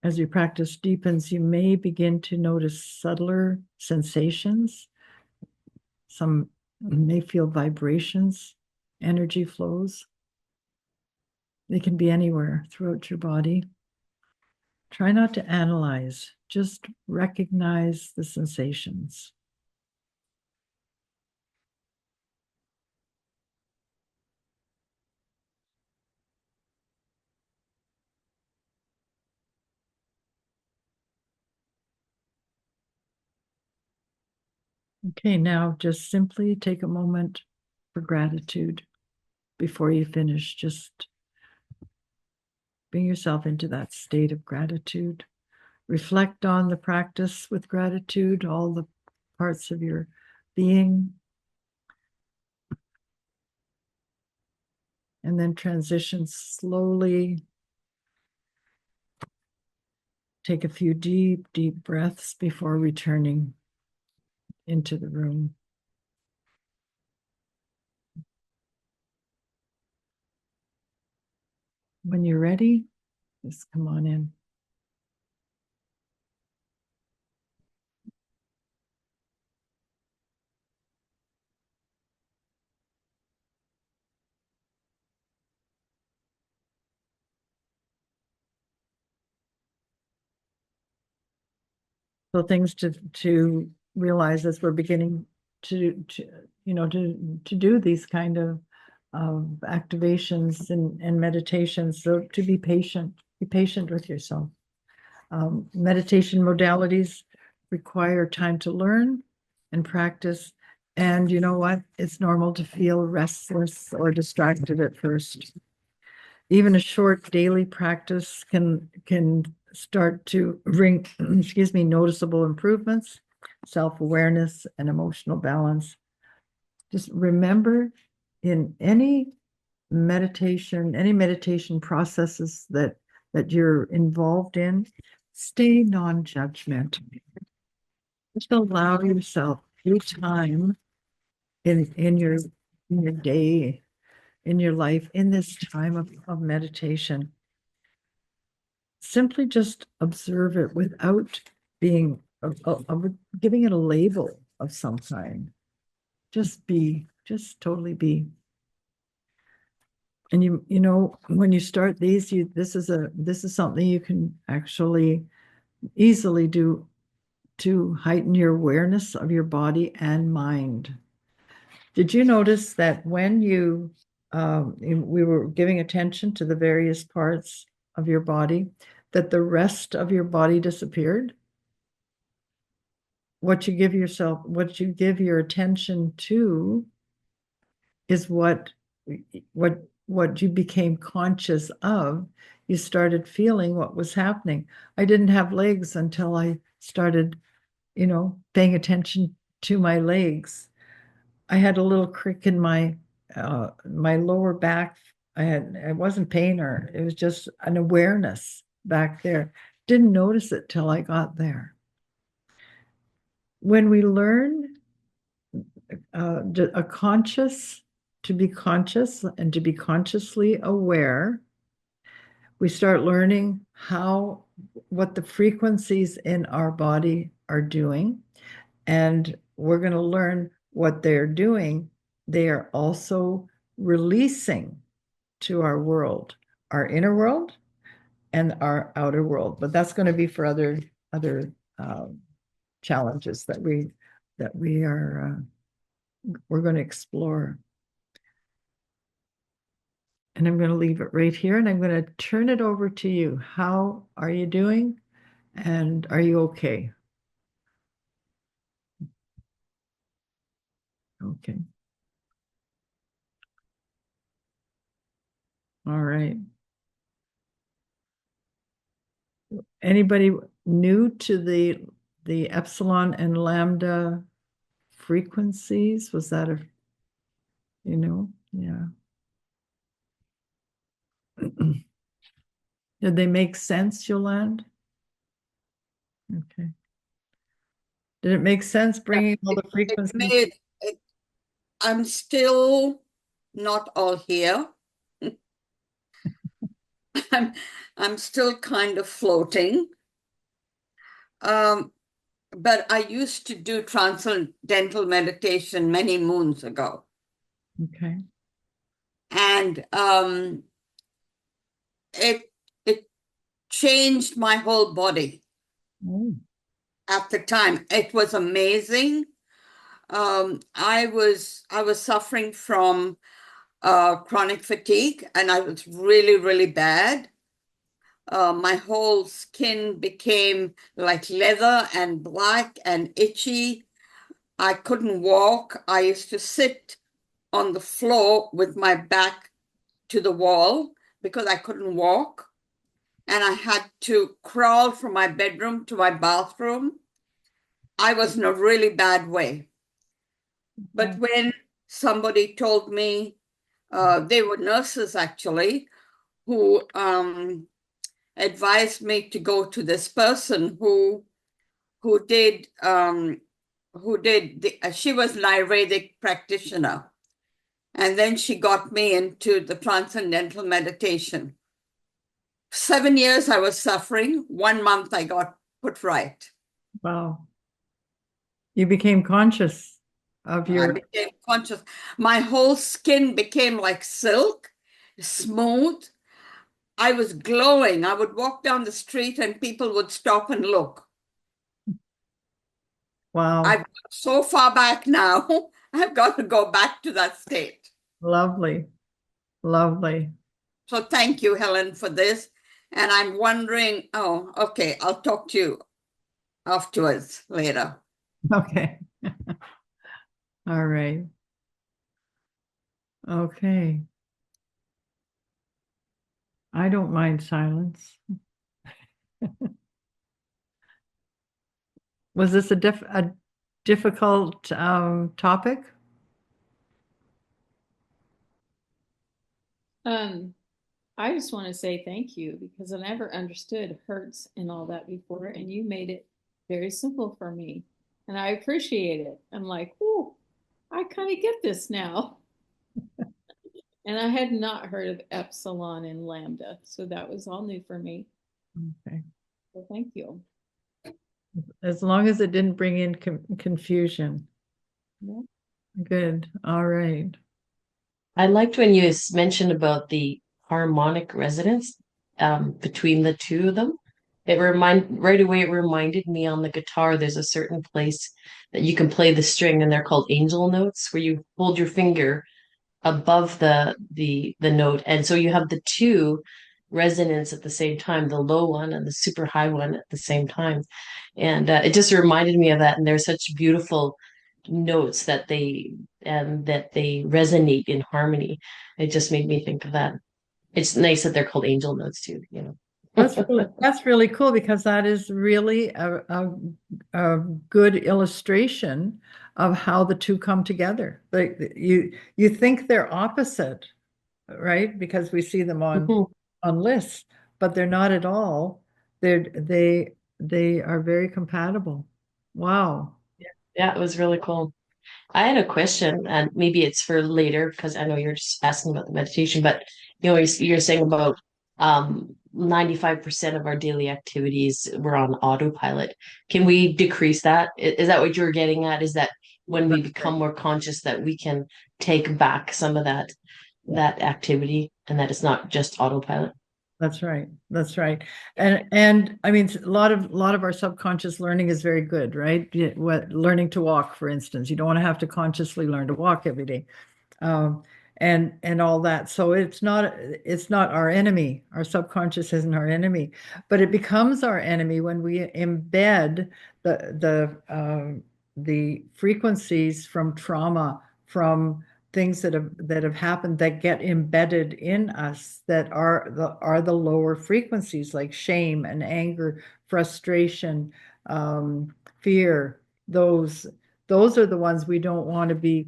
D: As your practice deepens, you may begin to notice subtler sensations. Some may feel vibrations, energy flows. They can be anywhere throughout your body. Try not to analyze, just recognize the sensations. Okay, now just simply take a moment for gratitude before you finish. Just bring yourself into that state of gratitude. Reflect on the practice with gratitude, all the parts of your being, and then transition slowly. Take a few deep, deep breaths before returning into the room. When you're ready, just come on in. So things to realize as we're beginning to do these kind of activations and meditations. So to be patient with yourself. Meditation modalities require time to learn and practice. And you know what? It's normal to feel restless or distracted at first. Even a short daily practice can start to bring, excuse me, noticeable improvements, self-awareness, and emotional balance. Just remember, in any meditation processes that you're involved in, stay non-judgmental. Just allow yourself your time in your day, in your life, in this time of meditation. Simply just observe it without being giving it a label of some kind. Just be, just totally be. And you know, when you start these, this is something you can actually easily do to heighten your awareness of your body and mind. Did you notice that when we were giving attention to the various parts of your body, that the rest of your body disappeared? What you give your attention to is what you became conscious of. You started feeling what was happening. I didn't have legs until I started, paying attention to my legs. I had a little crick in my lower back. It wasn't pain, or it was just an awareness back there. Didn't notice it till I got there. When we learn to be conscious and to be consciously aware, we start learning what the frequencies in our body are doing, and we're going to learn what they're doing. They are also releasing to our world, our inner world and our outer world. But that's going to be for other challenges that we're going to explore. And I'm going to leave it right here, and I'm going to turn it over to you. How are you doing? And are you okay? Okay. All right. Anybody new to the epsilon and lambda frequencies? Was that yeah. Did they make sense, Yolande? Okay. Did it make sense bringing all the frequencies?
E: I'm still not all here. I'm still kind of floating. But I used to do transcendental meditation many moons ago.
D: Okay.
E: And it changed my whole body.
D: Oh.
E: At the time. It was amazing. I was suffering from chronic fatigue, and I was really, really bad. My whole skin became like leather and black and itchy. I couldn't walk. I used to sit on the floor with my back to the wall because I couldn't walk. And I had to crawl from my bedroom to my bathroom. I was in a really bad way. But when somebody told me, they were nurses actually, who advised me to go to this person who did she was an Ayurvedic practitioner. And then she got me into the transcendental meditation. 7 years I was suffering. 1 month I got put right.
D: Wow. You became conscious of
E: I became conscious. My whole skin became like silk, smooth. I was glowing. I would walk down the street and people would stop and look.
D: Wow.
E: I've got so far back now. I've got to go back to that state.
D: Lovely. Lovely.
E: So thank you, Helen, for this. And I'm wondering, okay, I'll talk to you afterwards later.
D: Okay. All right. Okay. I don't mind silence. Was this a difficult topic?
F: I just want to say thank you, because I never understood hertz and all that before, and you made it very simple for me, and I appreciate it. I'm like, oh, I kind of get this now. And I had not heard of epsilon and lambda, so that was all new for me.
D: Okay.
F: So thank you.
D: As long as it didn't bring in confusion.
F: Yeah.
D: Good. All right.
C: I liked when you mentioned about the harmonic resonance between the two of them. Right away it reminded me on the guitar, there's a certain place that you can play the string and they're called angel notes where you hold your finger above the note. And so you have the two resonance at the same time, the low one and the super high one at the same time. And it just reminded me of that. And there's such beautiful notes that they resonate in harmony. It just made me think of that. It's nice that they're called angel notes too, you know.
D: That's really cool because that is really a good illustration of how the two come together. Like you think they're opposite, right? Because we see them
C: Mhm.
D: on lists, but they're not at all. They are very compatible. Wow.
C: Yeah, it was really cool. I had a question, and maybe it's for later because I know you're just asking about the meditation, but you're saying about 95% of our daily activities were on autopilot. Can we decrease that? Is that what you were getting at? Is that when we
D: That's right.
C: become more conscious that we can take back some of
D: Yeah.
C: that activity and that it's not just autopilot?
D: That's right. That's right. And I mean, a lot of our subconscious learning is very good, right? Learning to walk, for instance, you don't want to have to consciously learn to walk every day. um, and all that. So it's not our enemy. Our subconscious isn't our enemy, but it becomes our enemy when we embed the frequencies from trauma, from things that have happened that get embedded in us that are the lower frequencies like shame and anger, frustration, fear. Those are the ones we don't want to be.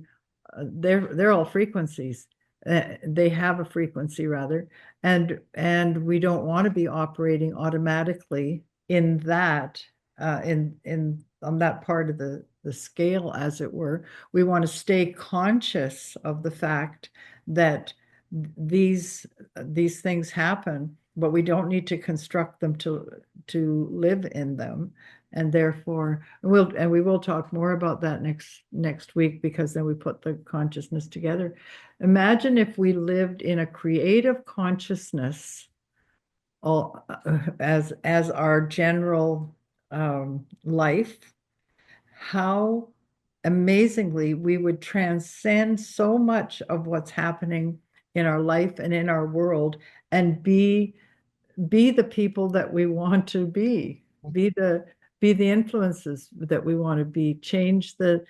D: They're all frequencies. They have a frequency rather, and we don't want to be operating automatically in that in on that part of the scale, as it were. We want to stay conscious of the fact that these things happen, but we don't need to construct them to live in them. And therefore, we will talk more about that next week, because then we put the consciousness together. Imagine if we lived in a creative consciousness, all as our general life. How amazingly we would transcend so much of what's happening in our life and in our world, and be the people that we want to be the influences that we want to be, change the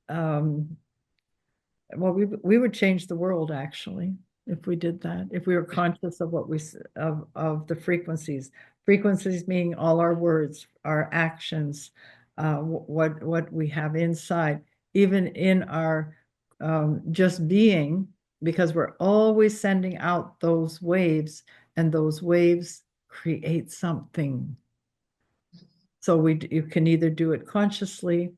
D: well, we would change the world, actually, if we did that, if we were conscious of of the frequencies meaning all our words, our actions, what we have inside, even in our just being, because we're always sending out those waves, and those waves create something. So you can either do it consciously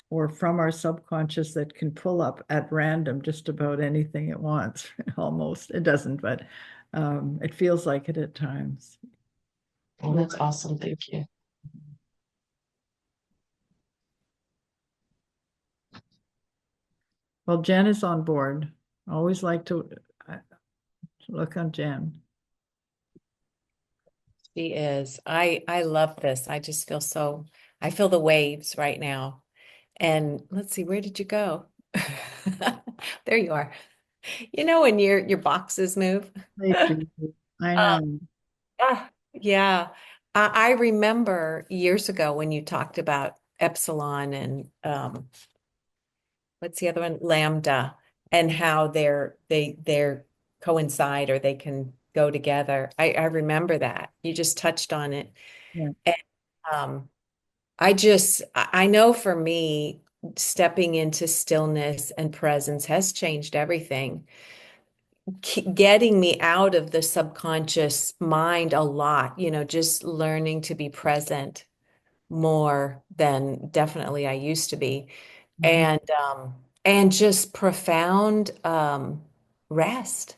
D: or from our subconscious, that can pull up at random just about anything it wants. Almost. It doesn't, but it feels like it at times.
C: Oh, that's awesome. Thank you.
D: Well, Jen is on board. I always like to look on Jen.
G: She is. I love this. I just feel so, I feel the waves right now. And let's see, where did you go? There you are. You know when your boxes move?
D: They do. I know.
G: Yeah. I remember years ago when you talked about epsilon and what's the other one? Lambda, and how they're coincide, or they can go together. I remember that. You just touched on it.
D: Yeah.
G: And I know for me, stepping into stillness and presence has changed everything. Getting me out of the subconscious mind a lot, just learning to be present more than definitely I used to be.
D: Mhm.
G: And just profound rest.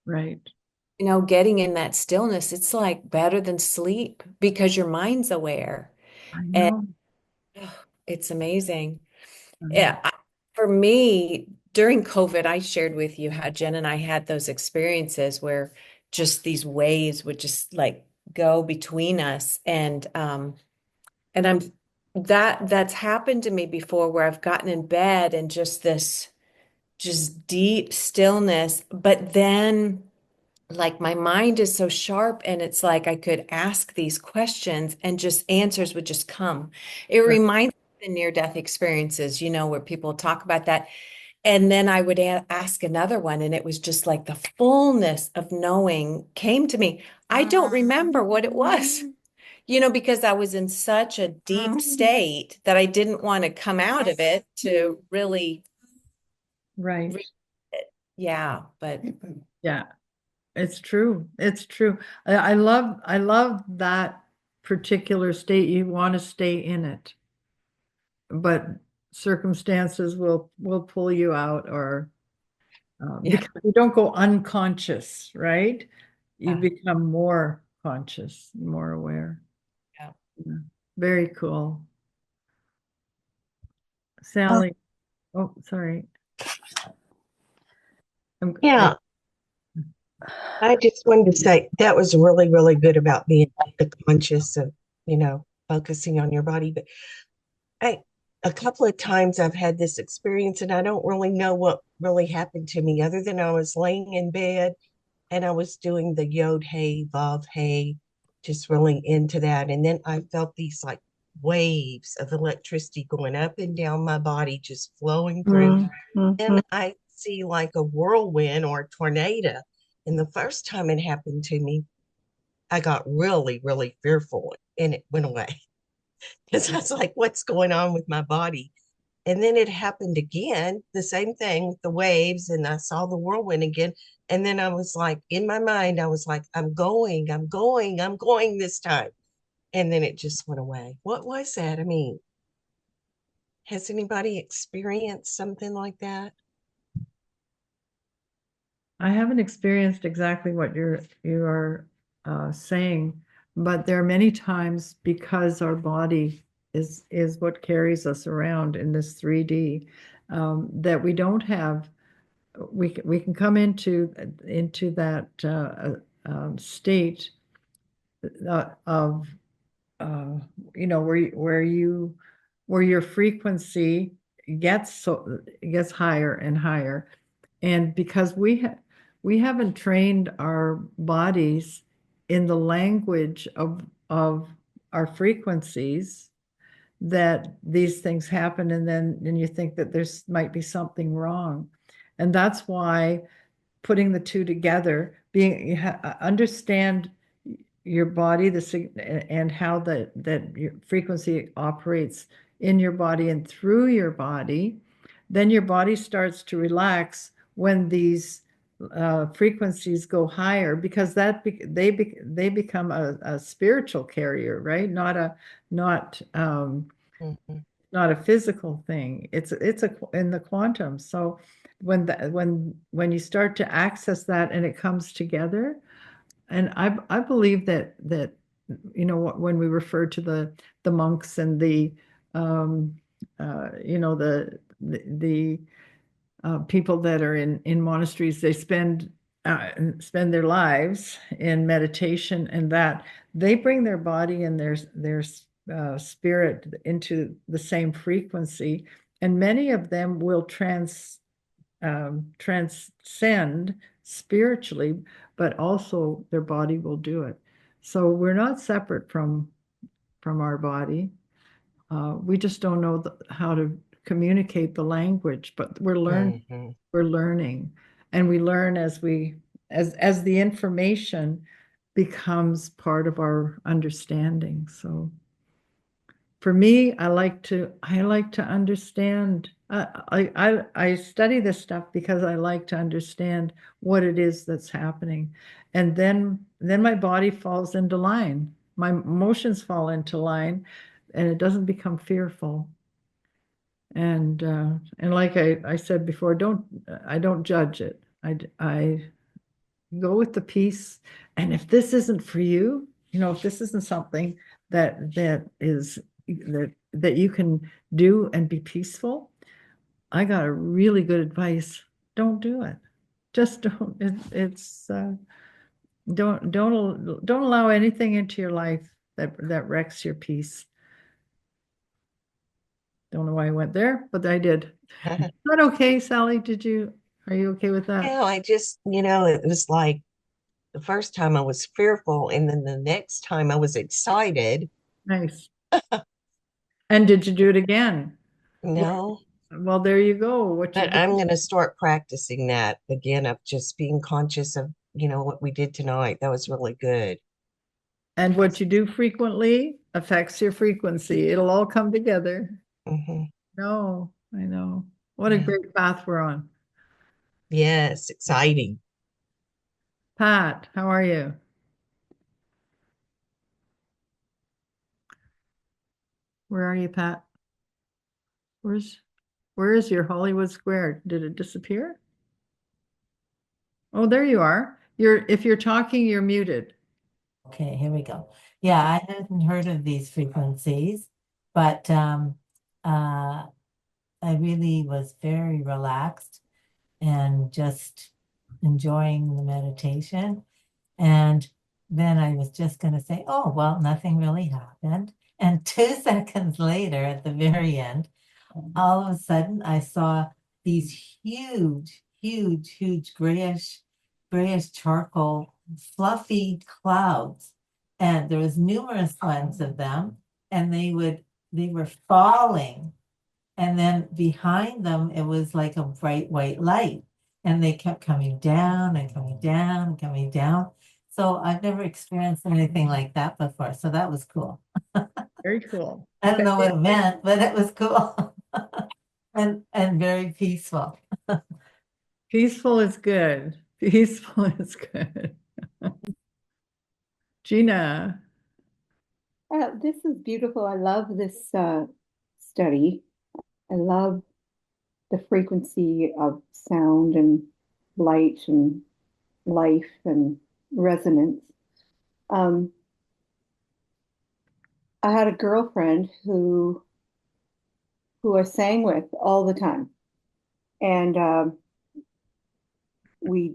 D: Right.
G: Getting in that stillness, it's like better than sleep because your mind's aware.
D: I
G: And
D: know.
G: it's amazing.
D: I know.
G: Yeah, for me, during COVID, I shared with you how Jen and I had those experiences where just these waves would just like go between us. And I'm that's happened to me before where I've gotten in bed and just this just deep stillness, but then like my mind is so sharp and it's like I could ask these questions and just answers would just come. It reminds me of the near-death experiences, where people talk about that. And then I would ask another one, and it was just like the fullness of knowing came to me. I don't remember what it was, because I was in such a deep state that I didn't want to come out of it to really,
D: Right.
G: yeah, but
D: Yeah, it's true. It's true. I love that particular state. You want to stay in it, but circumstances will pull you out, or
G: yeah.
D: because you don't go unconscious, right? You
G: Yeah.
D: become more conscious, more aware.
G: Yeah.
D: Yeah. Very cool. Sally. Oh, sorry.
H: Yeah, I just wanted to say that was really, really good about being the conscious of, focusing on your body. But I, a couple of times I've had this experience and I don't really know what really happened to me other than I was laying in bed and I was doing the yod hey, vav hey, just really into that. And then I felt these like waves of electricity going up and down my body, just flowing through. And I see like a whirlwind or a tornado. And the first time it happened to me, I got really, really fearful and it went away because I was like, what's going on with my body? And then it happened again, the same thing with the waves. And I saw the whirlwind again. And then I was like, in my mind, I was like, I'm going, I'm going, I'm going this time. And then it just went away. What was that? I mean, has anybody experienced something like that?
D: I haven't experienced exactly what you are saying, but there are many times because our body is what carries us around in this 3D, that we don't have. We can come into that state of where your frequency gets higher and higher. And because we haven't trained our bodies in the language of our frequencies, that these things happen, and then you think that there's might be something wrong. And that's why putting the two together, understand your body, and how that your frequency operates in your body and through your body, then your body starts to relax when these frequencies go higher, because they become a spiritual carrier, right? Not
H: Mhm.
D: not a physical thing. It's in the quantum. So when you start to access that and it comes together, and I believe that when we refer to the monks and the the people that are in monasteries, they spend their lives in meditation, and that they bring their body and their spirit into the same frequency, and many of them will transcend spiritually, but also their body will do it. So we're not separate from our body. We just don't know how to communicate the language, but
H: Mhm.
D: we're learning, and we learn as the information becomes part of our understanding. So for me, I like to understand. I study this stuff because I like to understand what it is that's happening, and then my body falls into line. My emotions fall into line, and it doesn't become fearful. And like I said before, I don't judge it. I go with the peace. And if this isn't for you, if this isn't something that you can do and be peaceful, I got a really good advice. Don't do it. Just don't. It's don't allow anything into your life that wrecks your peace. Don't know why I went there, but I did. Is that okay, Sally? Are you okay with that?
H: Yeah, I just, it was like the first time I was fearful, and then the next time I was excited.
D: Nice. And did you do it again?
H: No,
D: Well, there you go. What you
H: but
D: do.
H: I'm going to start practicing that again of just being conscious of, what we did tonight. That was really good.
D: And what you do frequently affects your frequency. It'll all come together.
H: Hmm.
D: No, I know. What a
H: Yeah.
D: great path we're on.
H: Yes, exciting.
D: Pat, how are you? Where are you, Pat? Where is your Hollywood Square? Did it disappear? Oh, there you are. If you're talking, you're muted.
I: Okay, here we go. Yeah, I hadn't heard of these frequencies, but I really was very relaxed and just enjoying the meditation. And then I was just going to say, oh, well, nothing really happened. And 2 seconds later, at the very end, all of a sudden I saw these huge grayish charcoal, fluffy clouds. And there was numerous ones of them, and they were falling. And then behind them, it was like a bright white light. And they kept coming down and coming down and coming down. So I've never experienced anything like that before. So that was cool.
D: Very cool.
I: I don't know what it meant, but it was cool. And very peaceful.
D: Peaceful is good. Peaceful is good. Gina.
J: This is beautiful. I love this study. I love the frequency of sound and light and life and resonance. Um, I had a girlfriend who I sang with all the time, and we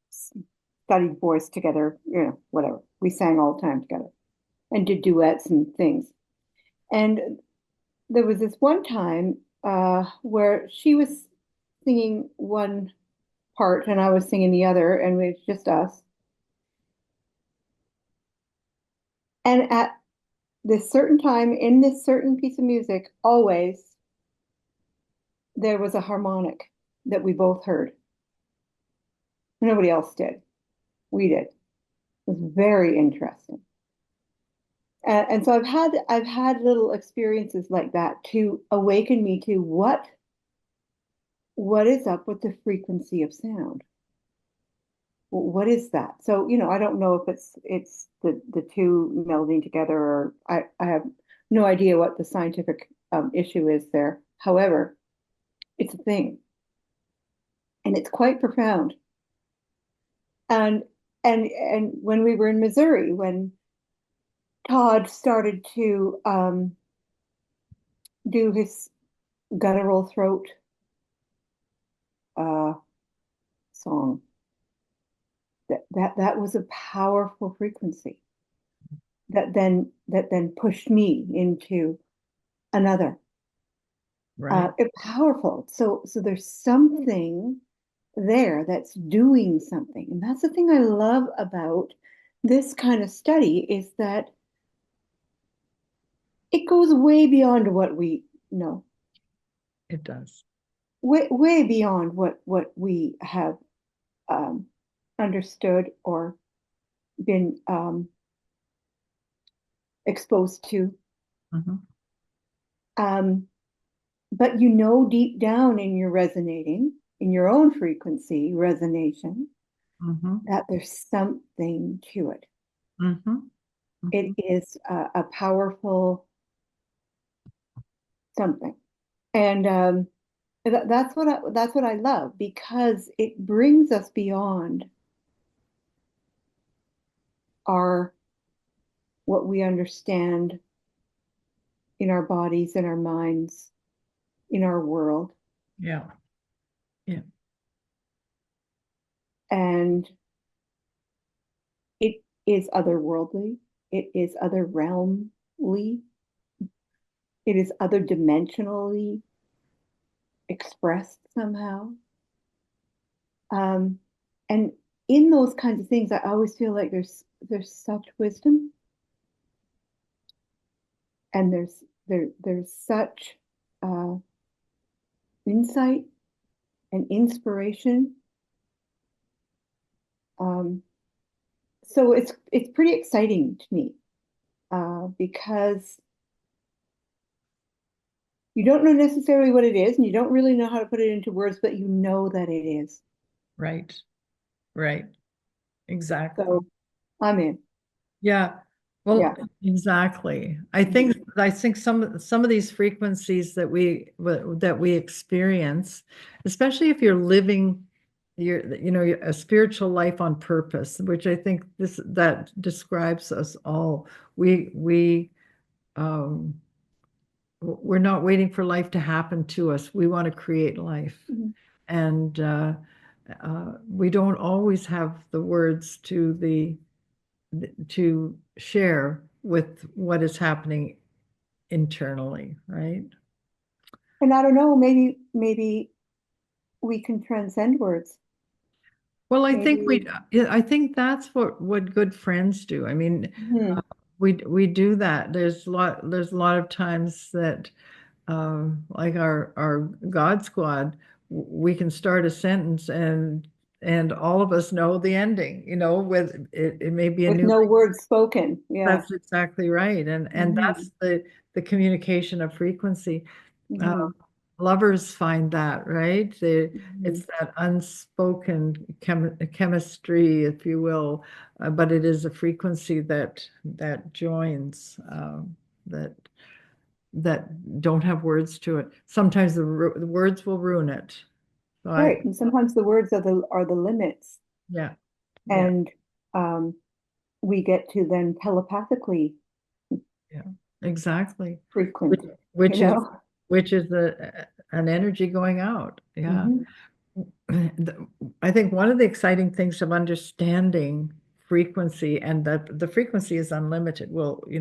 J: studied voice together. Whatever. We sang all the time together and did duets and things. And there was this one time where she was singing one part and I was singing the other, and it was just us. And at this certain time in this certain piece of music, always there was a harmonic that we both heard. Nobody else did. We did. It was very interesting. And so I've had little experiences like that to awaken me to what is up with the frequency of sound. What is that? So, I don't know if it's the two melding together, or I have no idea what the scientific issue is there. However, it's a thing, and it's quite profound. And when we were in Missouri, when Todd started to do his guttural throat uh, song, that was a powerful frequency that then pushed me into another.
D: Right.
J: Powerful. So there's something there that's doing something, and that's the thing I love about this kind of study, is that it goes way beyond what we know,
D: It does.
J: way beyond what we have understood or been exposed to.
D: Mhm.
J: But deep down in your resonating, in your own frequency resonation,
D: Mhm.
J: that there's something to it.
D: Mhm.
J: It
D: Mhm.
J: is a powerful something, and that's what I love, because it brings us beyond our what we understand in our bodies, in our minds, in our world.
D: Yeah. Yeah.
J: And it is otherworldly. It is other realmly. It is other dimensionally expressed somehow. And in those kinds of things, I always feel like there's such wisdom, and there's such insight and inspiration. So it's pretty exciting to me because you don't know necessarily what it is, and you don't really know how to put it into words, but you know that it is.
D: Right. Right. Exactly.
J: So I'm in.
D: Yeah. Well,
J: Yeah.
D: exactly. I think some of these frequencies that we experience, especially if you're living a spiritual life on purpose, which I think that describes us all. Um we're not waiting for life to happen to us. We want to create life.
J: Mm-hmm.
D: And we don't always have the words to share with what is happening internally, right?
J: And I don't know, maybe we can transcend words.
D: Well,
J: Maybe.
D: I think that's what good friends do. I mean,
J: Mhm.
D: we do that. There's a lot of times that like our God Squad, we can start a sentence and all of us know the ending, with it may be a
J: With
D: new.
J: no words spoken. Yeah.
D: That's exactly right. And
J: Mhm.
D: that's the communication of frequency.
J: Mhm.
D: Lovers find that, right?
J: Mhm.
D: It's that unspoken chemistry, if you will, but it is a frequency that joins, that don't have words to it. Sometimes the words will ruin it. So
J: Right. And sometimes the words are the limits.
D: yeah, yeah,
J: And um, we get to then telepathically
D: yeah, exactly.
J: frequent, you
D: Which is
J: know?
D: an energy going out. Yeah.
J: Mhm.
D: I think one of the exciting things of understanding frequency, and that the frequency is unlimited. We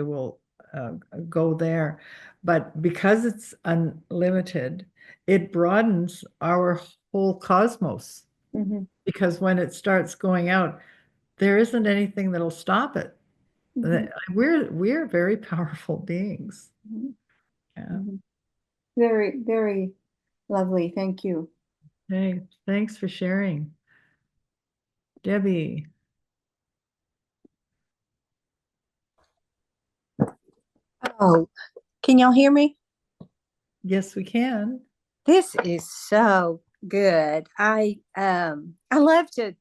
D: will uh, go there, but because it's unlimited, it broadens our whole cosmos.
J: Mhm.
D: Because when it starts going out, there isn't anything that'll stop it.
J: Mhm.
D: We're very powerful beings.
J: Mhm.
D: Yeah.
J: Mhm. Very, very lovely. Thank you.
D: Hey, thanks for sharing, Debbie.
K: Oh, can y'all hear me?
D: Yes, we can.
K: This is so good. I love to,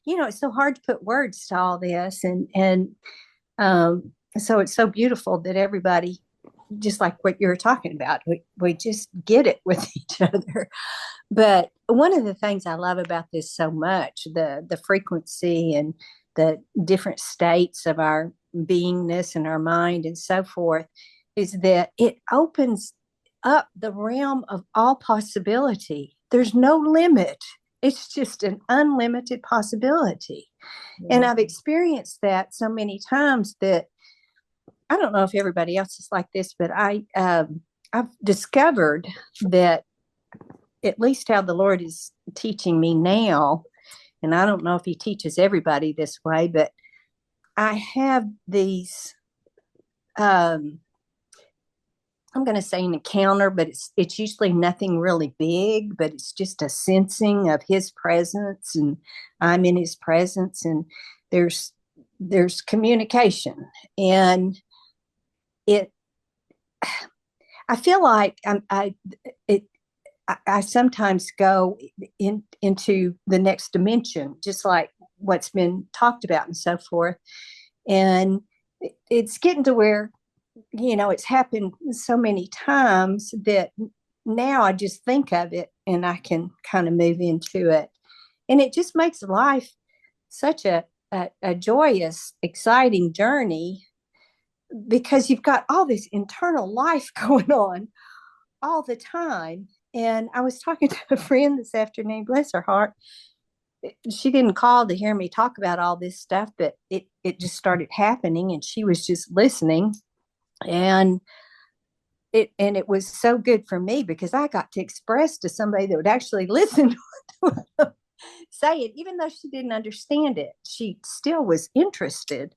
K: it's so hard to put words to all this and so it's so beautiful that everybody, just like what you were talking about, we just get it with each other. But one of the things I love about this so much, the frequency and the different states of our beingness and our mind and so forth, is that it opens up the realm of all possibility. There's no limit. It's just an unlimited possibility. And I've experienced that so many times that I don't know if everybody else is like this, but I've discovered that at least how the Lord is teaching me now, and I don't know if He teaches everybody this way, but I have these. I'm going to say an encounter, but it's usually nothing really big, but it's just a sensing of His presence, and I'm in His presence, and there's communication, and it. I feel like I sometimes go into the next dimension, just like what's been talked about and so forth. And it's getting to where, it's happened so many times that now I just think of it and I can kind of move into it. And it just makes life such a joyous, exciting journey because you've got all this internal life going on all the time. And I was talking to a friend this afternoon, bless her heart. She didn't call to hear me talk about all this stuff, but it just started happening, and she was just listening. And it was so good for me because I got to express to somebody that would actually listen to say it, even though she didn't understand it. She still was interested.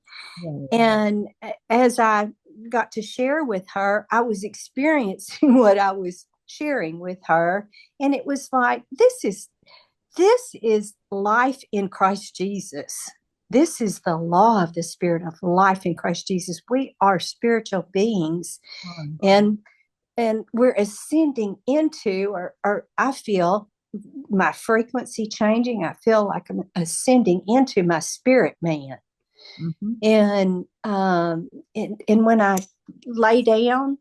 K: And as I got to share with her, I was experiencing what I was sharing with her. And it was like, this is life in Christ Jesus. This is the law of the Spirit of life in Christ Jesus. We are spiritual beings, and we're ascending into, or I feel my frequency changing. I feel like I'm ascending into my spirit man.
D: Mm-hmm.
K: And when I lay down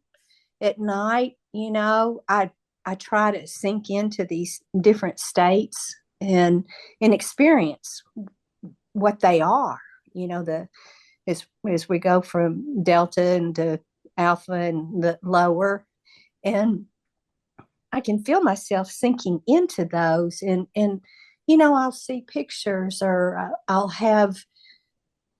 K: at night, I try to sink into these different states and experience what they are. As we go from delta into alpha and the lower, and I can feel myself sinking into those, and I'll see pictures, or I'll have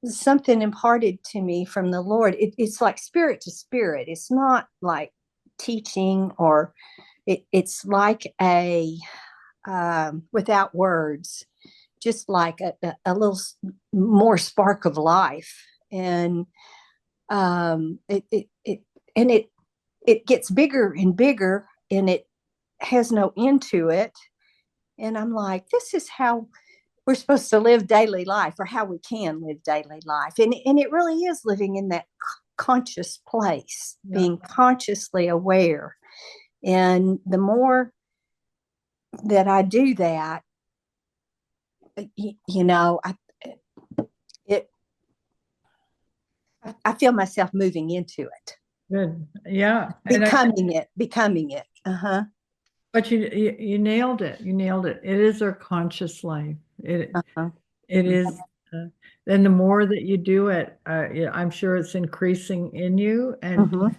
K: something imparted to me from the Lord. It's like spirit to spirit. It's not like teaching, or it's like a without words, just like a little more spark of life. And it gets bigger and bigger, and it has no end to it. And I'm like, this is how we're supposed to live daily life, or how we can live daily life. And it really is living in that conscious place, being consciously aware. And the more that I do that, I feel myself moving into it.
D: Good. Yeah.
K: Becoming it. Uh-huh.
D: But you nailed it. You nailed it. It is our conscious life. It is. Then the more that you do it, I'm sure it's increasing in you, and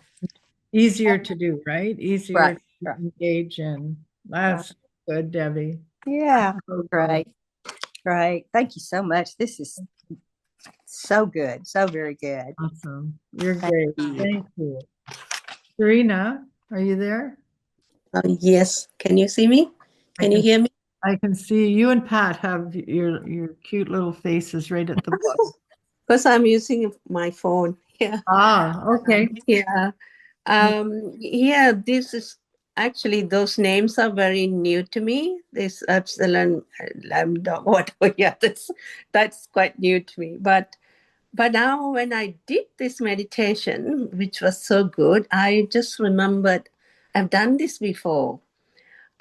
D: easier to do, right? Easier to engage in. That's good, Debbie.
K: Yeah. Right. Thank you so much. This is so good. So very good.
D: Awesome. You're great. Thank you. Serena, are you there?
L: Yes. Can you see me? Can you hear me?
D: I can see you and Pat have your cute little faces right at the book.
L: Because I'm using my phone. Yeah.
D: Okay.
L: Yeah. This is actually, those names are very new to me. This Epsilon, Lambda, whatever. Yeah, that's quite new to me. But now when I did this meditation, which was so good, I just remembered I've done this before.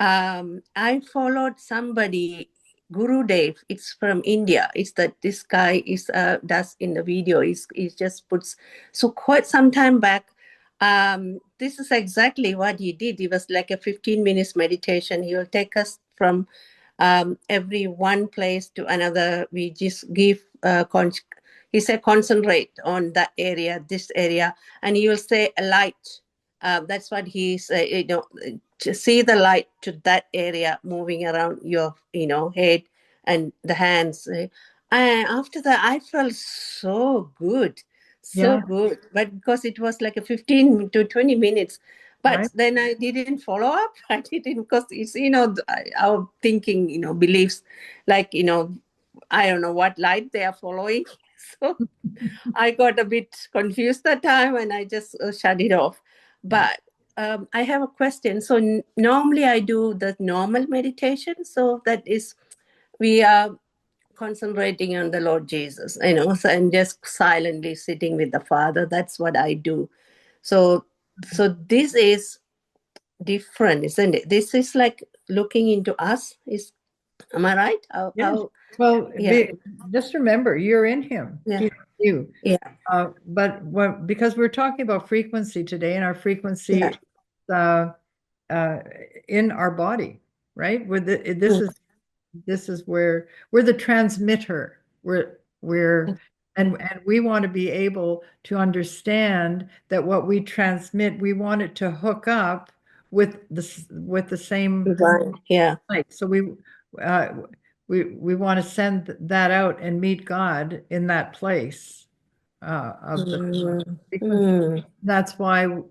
L: I followed somebody, Guru Dev. It's from India. It's that this guy is does in the video. He just puts, so quite some time back. This is exactly what he did. It was like a 15 minutes meditation. He will take us from every one place to another. We just give he said concentrate on that area, this area, and he will say a light. That's what he's to see the light to that area moving around your head and the hands. And after that I felt so good, good, but because it was like a 15 to 20 minutes, but then I didn't follow up. I didn't, because it's our thinking, beliefs, like I don't know what light they are following. So I got a bit confused that time, and I just shut it off. But I have a question. So normally I do the normal meditation. So that is, we are concentrating on the Lord Jesus, so, and just silently sitting with the Father. That's what I do. So this is different, isn't it? This is like looking into us. Am I right?
D: Well, just remember, you're in him.
L: Yeah.
D: You.
L: Yeah.
D: But because we're talking about frequency today, and our frequency is in our body, right? This is where we're the transmitter. And we want to be able to understand that what we transmit, we want it to hook up with the same
L: Divine. Yeah.
D: light. So we want to send that out and meet God in that place of the frequency.
L: Mm.
D: That's why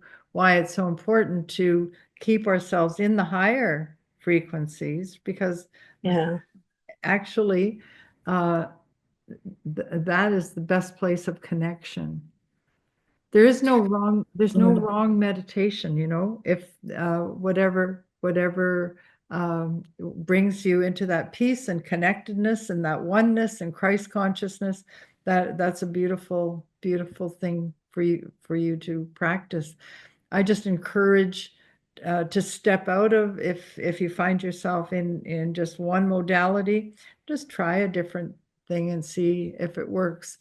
D: it's so important to keep ourselves in the higher frequencies, because
L: Yeah.
D: actually that is the best place of connection. There's no wrong meditation, if whatever brings you into that peace and connectedness and that oneness and Christ consciousness, that's a beautiful, beautiful thing for you to practice. I just encourage to step out of, if you find yourself in just one modality, just try a different thing and see if it works.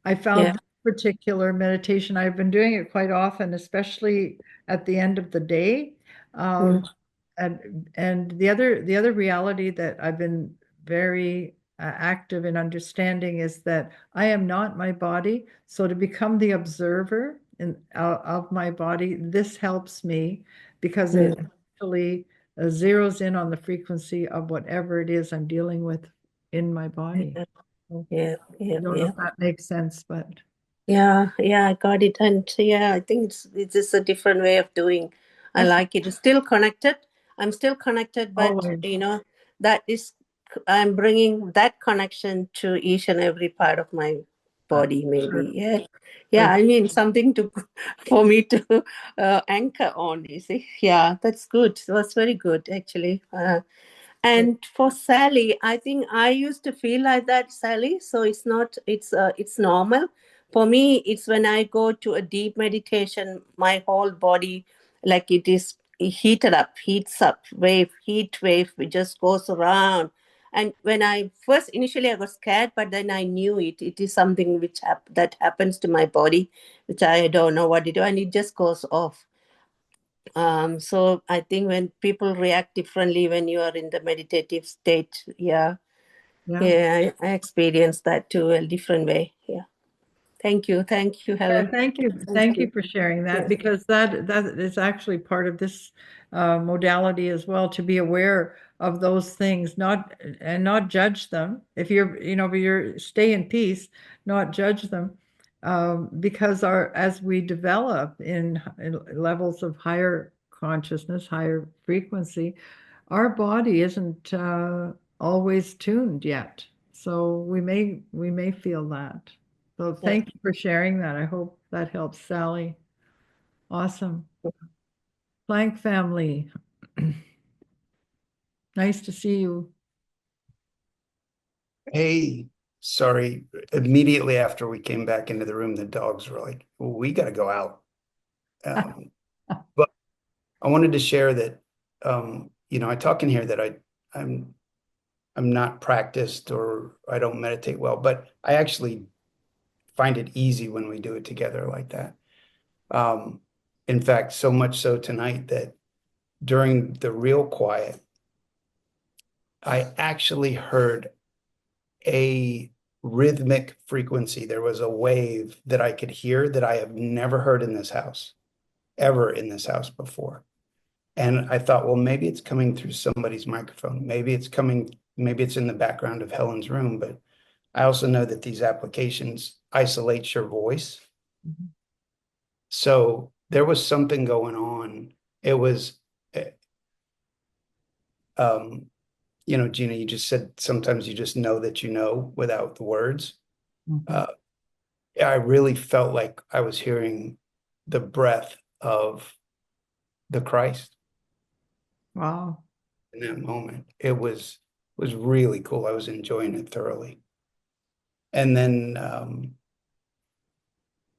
D: I found
L: Yeah.
D: this particular meditation, I've been doing it quite often, especially at the end of the day.
L: Mm.
D: And the other reality that I've been very active in understanding is that I am not my body. So to become the observer of my body, this helps me, because it actually zeroes in on the frequency of whatever it is I'm dealing with in my body. So
L: Yeah.
D: I
L: Yeah.
D: don't know
L: Yeah.
D: if that makes sense, but
L: Yeah, I got it. And yeah, I think it's just a different way of doing. I
D: Yes.
L: like it. It's still connected. I'm still connected, but
D: Always.
L: that is, I'm bringing that connection to each and every part of my body, maybe.
D: Sure.
L: Yeah. Yeah, I mean, something to for me to anchor on, you see. Yeah, that's good. That's very good, actually. And for Sally, I think I used to feel like that, Sally. So it's not, it's normal. For me, it's when I go to a deep meditation, my whole body, like it is heats up, heat wave, it just goes around. And when initially I was scared, but then I knew it is something that happens to my body, which I don't know what to do, and it just goes off. So I think when people react differently when you are in the meditative state, yeah, I experienced that too, a different way. Yeah. Thank you, Helen.
D: Thank you for sharing that,
L: Yes.
D: because that is actually part of this modality as well, to be aware of those things, not judge them. If you're stay in peace, not judge them, because as we develop in levels of higher consciousness, higher frequency, our body isn't always tuned yet, so we may feel that. So thank you for sharing that. I hope that helps, Sally. Awesome. Plank family. Nice to see you.
M: Hey, sorry. Immediately after we came back into the room, the dogs were like, well, we got to go out. But I wanted to share that, I talk in here that I'm not practiced, or I don't meditate well, but I actually find it easy when we do it together like that. In fact, so much so tonight that during the real quiet, I actually heard a rhythmic frequency. There was a wave that I could hear that I have never heard in this house, ever in this house before. And I thought, well, maybe it's coming through somebody's microphone. Maybe it's in the background of Helen's room. But I also know that these applications isolate your voice.
D: Mm-hmm.
M: So there was something going on. It was, Gina, you just said sometimes you just know that you know without the words.
D: Mhm.
M: I really felt like I was hearing the breath of the Christ
D: Wow.
M: in that moment. It was really cool. I was enjoying it thoroughly. And then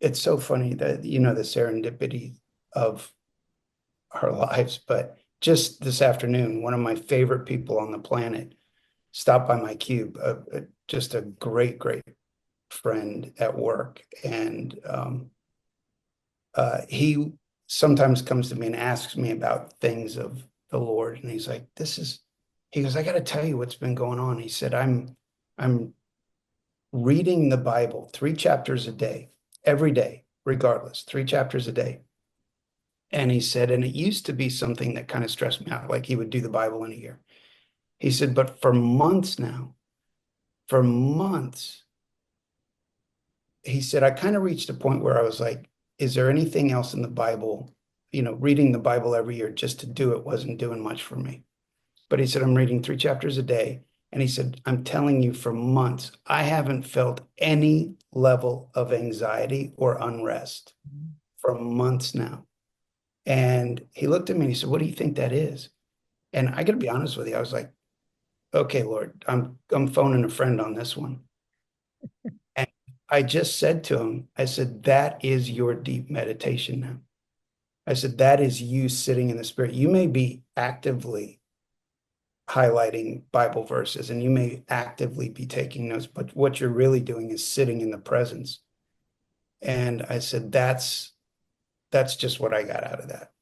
M: it's so funny that, the serendipity of our lives. But just this afternoon, one of my favorite people on the planet stopped by my cube, just a great, great friend at work. And he sometimes comes to me and asks me about things of the Lord. And he's like, he goes, I got to tell you what's been going on. He said, I'm reading the Bible 3 chapters a day, every day, regardless, 3 chapters a day. And he said, and it used to be something that kind of stressed me out, like he would do the Bible in a year. He said, but for months now, for months, he said, I kind of reached a point where I was like, is there anything else in the Bible? You know, reading the Bible every year just to do it wasn't doing much for me. But he said, I'm reading 3 chapters a day. And he said, I'm telling you, for months, I haven't felt any level of anxiety or unrest for months now. And he looked at me and he said, what do you think that is? And I got to be honest with you, I was like, okay, Lord, I'm phoning a friend on this one. And I just said to him, I said, that is your deep meditation now. I said, that is you sitting in the spirit. You may be actively highlighting Bible verses and you may actively be taking notes, but what you're really doing is sitting in the presence. And I said, that's just what I got out of that.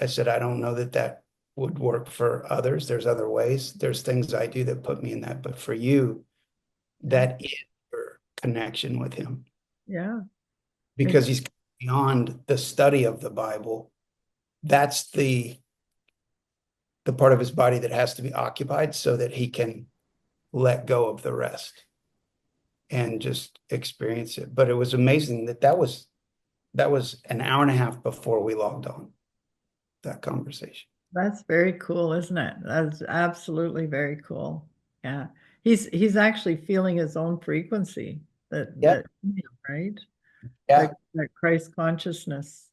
M: I said, I don't know that that would work for others. There's other ways. There's things I do that put me in that. But for you, that is your connection with him.
D: Yeah.
M: Because he's beyond the study of the Bible. That's the part of his body that has to be occupied so that he can let go of the rest and just experience it. But it was amazing that was an hour and a half before we logged on, that conversation.
D: That's very cool, isn't it? That's absolutely very cool. Yeah. He's actually feeling his own frequency that right?
M: Yeah.
D: That Christ consciousness.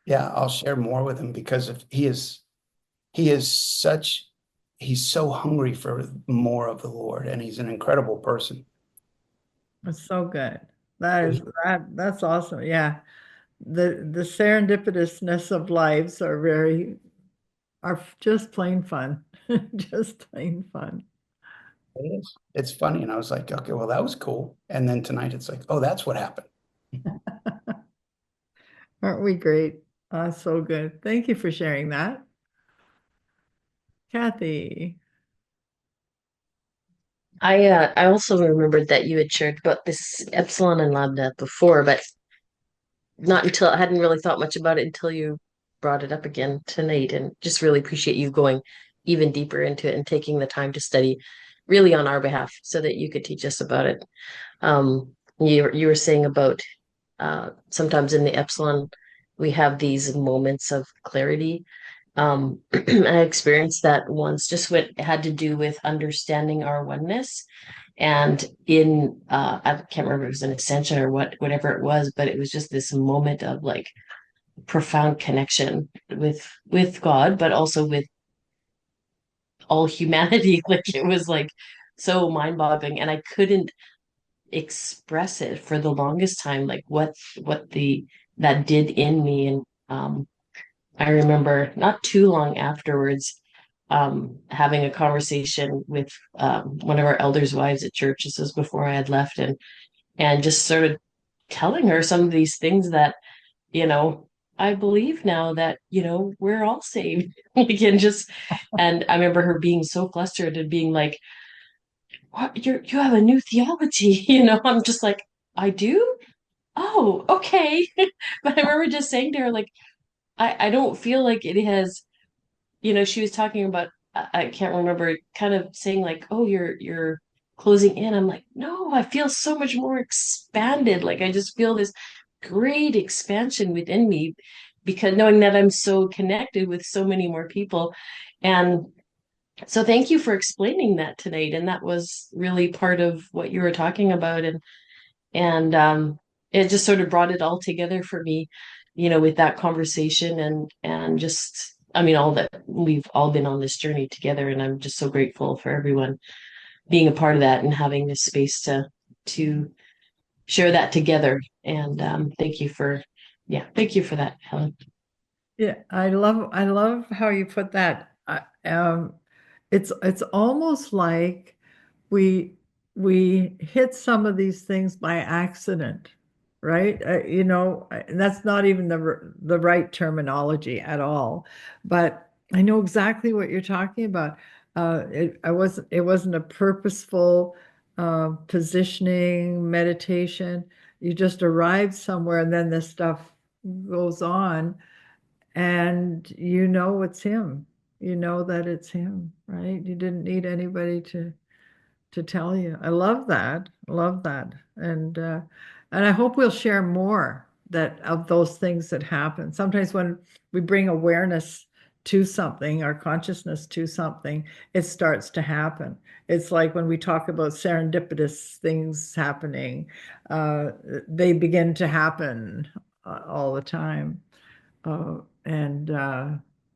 M: Yeah, I'll share more with him because he's so hungry for more of the Lord, and he's an incredible person.
D: That's so good. That's awesome. Yeah. The serendipitousness of lives are just plain fun. Just plain fun.
M: It is. It's funny. And I was like, okay, well, that was cool. And then tonight it's like, oh, that's what happened.
D: Aren't we great? So good. Thank you for sharing that. Kathy.
C: I also remembered that you had shared about this epsilon and lambda before, but not until I hadn't really thought much about it until you brought it up again tonight, and just really appreciate you going even deeper into it and taking the time to study really on our behalf so that you could teach us about it. You were saying about sometimes in the epsilon we have these moments of clarity. I experienced that once, just what it had to do with understanding our oneness. And in I can't remember if it was an ascension or whatever it was, but it was just this moment of like profound connection with God, but also with all humanity. Like it was like so mind-boggling, and I couldn't express it for the longest time, like what the that did in me. And I remember not too long afterwards having a conversation with one of our elders' wives at church. This was before I had left, and just sort of telling her some of these things that, you know, I believe now that, you know, we're all saved. Like, and I remember her being so flustered and being like, what, you have a new theology, you know? I'm just like, I do? Oh, okay. But I remember just saying to her, like, I don't feel like it has, you know, she was talking about, I can't remember, kind of saying like, oh, you're closing in. I'm like, no, I feel so much more expanded. Like I just feel this great expansion within me because knowing that I'm so connected with so many more people. And so thank you for explaining that tonight. And that was really part of what you were talking about. And it just sort of brought it all together for me, you know, with that conversation and just, I mean, all that we've all been on this journey together. And I'm just so grateful for everyone being a part of that and having this space to share that together. And thank you for that, Helen.
D: Yeah, I love how you put that. It's almost like we we hit some of these things by accident, right? You know, and that's not even the right terminology at all. But I know exactly what you're talking about. It wasn't a purposeful positioning meditation. You just arrived somewhere, and then this stuff goes on. and you know it's him. You know that it's him, right? You didn't need anybody to tell you. I love that. Love that. And I hope we'll share more that of those things that happen. Sometimes when we bring awareness to something, our consciousness to something, it starts to happen. It's like when we talk about serendipitous things happening, they begin to happen all the time. And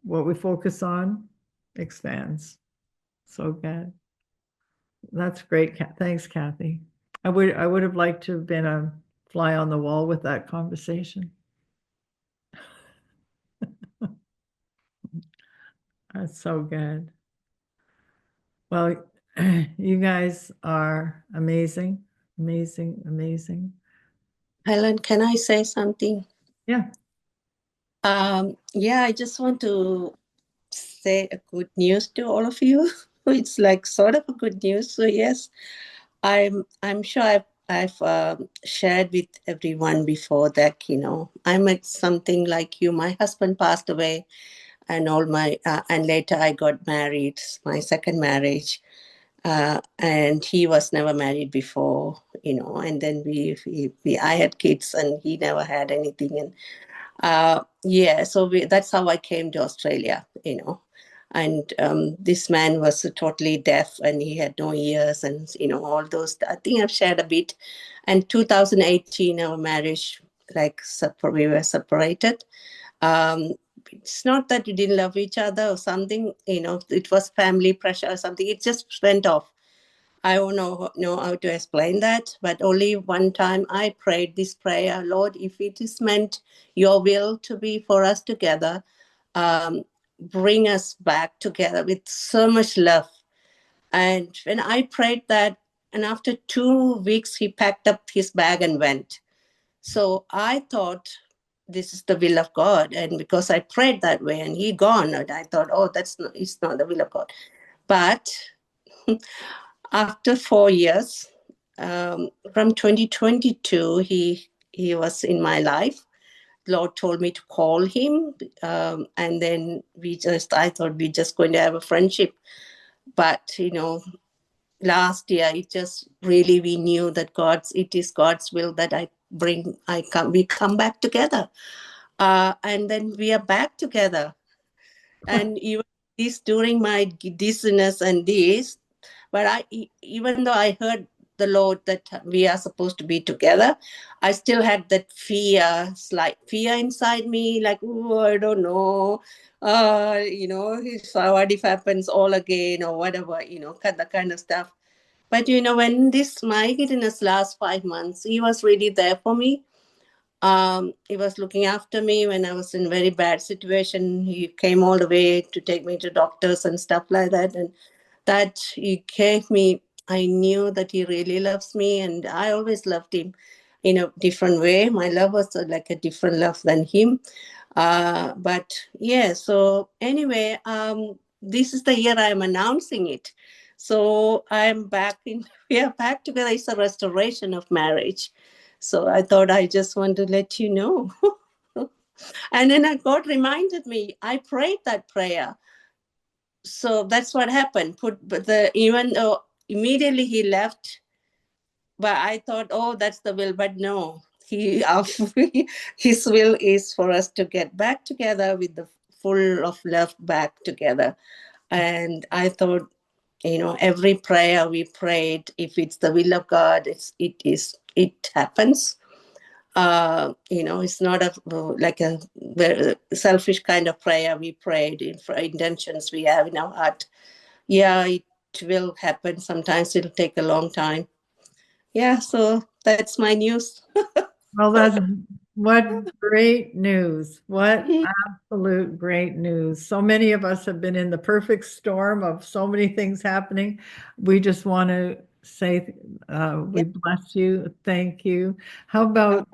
D: what we focus on expands. So good. That's great. Thanks, Kathy. I would have liked to have been a fly on the wall with that conversation. That's so good. Well, you guys are amazing, amazing, amazing.
L: Helen, can I say something?
D: Yeah.
L: Yeah, I just want to say a good news to all of you. It's like sort of a good news. So yes, I'm sure I've shared with everyone before that, you know, I'm at something like you. My husband passed away, and all my and later I got married, my second marriage. And he was never married before, you know, and then I had kids and he never had anything. And yeah, so that's how I came to Australia, you know. And this man was totally deaf and he had no ears, and you know, all those. I think I've shared a bit. And 2018, our marriage, like we were separated. Um, it's not that we didn't love each other or something, you know. It was family pressure or something. It just went off. I don't know how to explain that, but only one time I prayed this prayer: Lord, if it is meant your will to be for us together, bring us back together with so much love. And when I prayed that, and after 2 weeks, he packed up his bag and went. So I thought this is the will of God. And because I prayed that way and he gone, and I thought, oh, it's not the will of God. But after 4 years, from 2022, he was in my life. Lord told me to call him, and then I thought we just going to have a friendship. But you know, last year it just really, we knew that it is God's will that we come back together, and then we are back together. And even this during my dizziness and this, but even though I heard the Lord that we are supposed to be together, I still had that slight fear inside me, like, oh, I don't know, you know, what if happens all again or whatever, you know, that kind of stuff. But you know, when my goodness, last 5 months, he was really there for me. He was looking after me when I was in a very bad situation. He came all the way to take me to doctors and stuff like that. And that he gave me, I knew that he really loves me, and I always loved him in a different way. My love was like a different love than him. But yeah, so anyway, this is the year I'm announcing it. So I'm back we are back together. It's a restoration of marriage. So I thought I just want to let you know. And then God reminded me, I prayed that prayer. So that's what happened. Even though immediately he left, but I thought, oh, that's the will. But no, his will is for us to get back together with the full of love back together. And I thought, you know, every prayer we prayed, if it's the will of God, it happens. You know, it's not like a very selfish kind of prayer we prayed for intentions we have in our heart. Yeah, it will happen. Sometimes it'll take a long time. Yeah, so that's my news.
D: Well, what great news. What absolute great news. So many of us have been in the perfect storm of so many things happening. We just want to say we bless you. Thank you. How about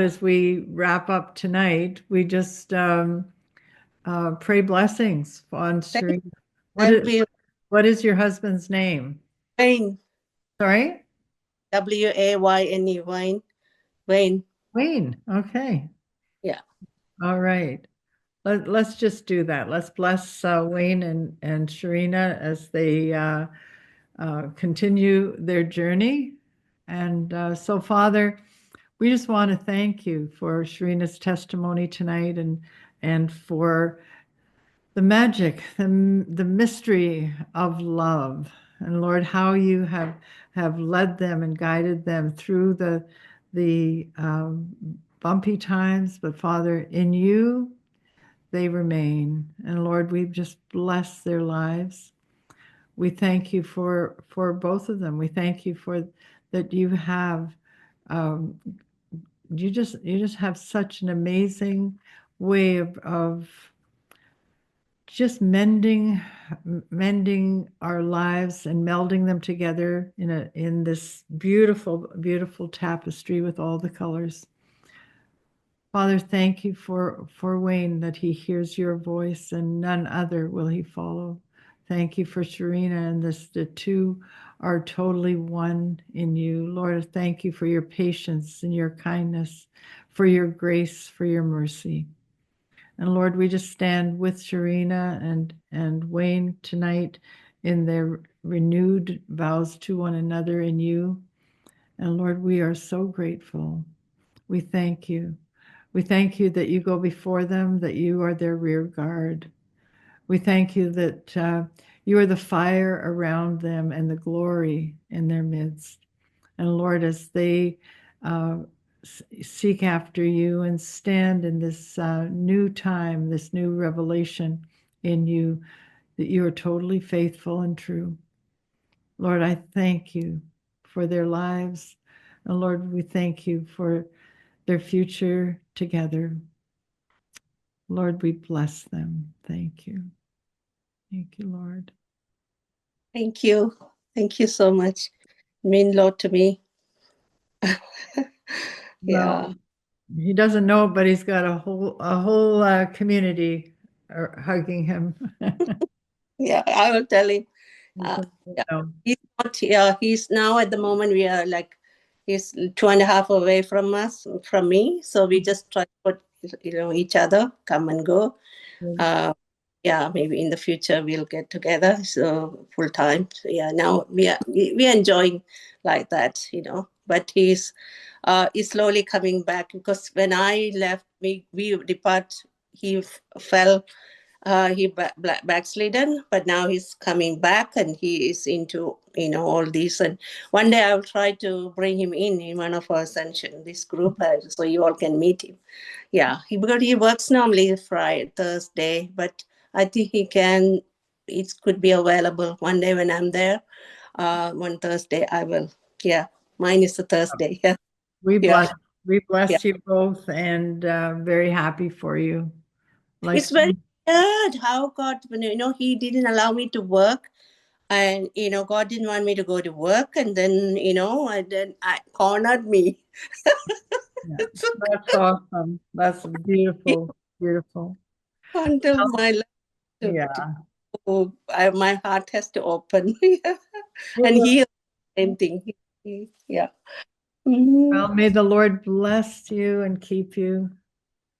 D: as we wrap up tonight, we just pray blessings on stream. What is your husband's name?
L: Wayne.
D: Sorry?
L: Wayne. Wayne.
D: Wayne. Okay.
L: Yeah.
D: All right. Let's just do that. Let's bless Wayne and Sharina as they continue their journey. And so, Father, we just want to thank you for Sharina's testimony tonight and for the magic, the mystery of love. And Lord, how you have led them and guided them through the bumpy times, but Father, in you they remain. And Lord, we just bless their lives. We thank you for both of them. We thank you for that you have um, you just have such an amazing way of just mending our lives and melding them together in this beautiful tapestry with all the colors. Father, thank you for Wayne, that he hears your voice and none other will he follow. Thank you for Sharina and the two are totally one in you. Lord, thank you for your patience and your kindness, for your grace, for your mercy. And Lord, we just stand with Sharina and Wayne tonight in their renewed vows to one another in you. And Lord, we are so grateful. We thank you. We thank you that you go before them, that you are their rear guard. We thank you that you are the fire around them and the glory in their midst. And Lord, as they uh, seek after you and stand in this new time, this new revelation in you, that you are totally faithful and true. Lord, I thank you for their lives. And Lord, we thank you for their future together. Lord, we bless them. Thank you. Thank you, Lord.
L: Thank you. Thank you so much. It means a lot to me. Yeah.
D: Well, he doesn't know, but he's got a whole community hugging him.
L: Yeah, I will tell him.
D: He's
L: Yeah.
D: know.
L: He's not here. He's now at the moment we are like he's 2.5 away from us, from me. So we just try to put each other, come and go. Yeah, maybe in the future we'll get together. So full time. So yeah, now we are enjoying like that, But he's slowly coming back because when I left, we depart. He fell. He backslidden, but now he's coming back and he is into all these. And one day I'll try to bring him in one of our ascension this group, so you all can meet him. Yeah, because he works normally Friday, Thursday, but I think it could be available one day when I'm there. One Thursday I will. Yeah, mine is a Thursday. Yeah,
D: We
L: yeah.
D: bless you both and very happy for you.
L: It's very good how God, he didn't allow me to work. And, God didn't want me to go to work. And then, I cornered me.
D: That's awesome. That's beautiful. Beautiful.
L: Until my life my heart has to open. And he, same thing. Yeah.
D: Well, may the Lord bless you and keep you.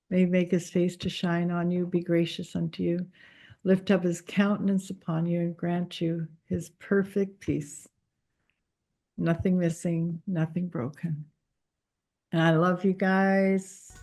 D: May he make his face to shine on you, be gracious unto you, lift up his countenance upon you, and grant you his perfect peace. Nothing missing, nothing broken. And I love you guys.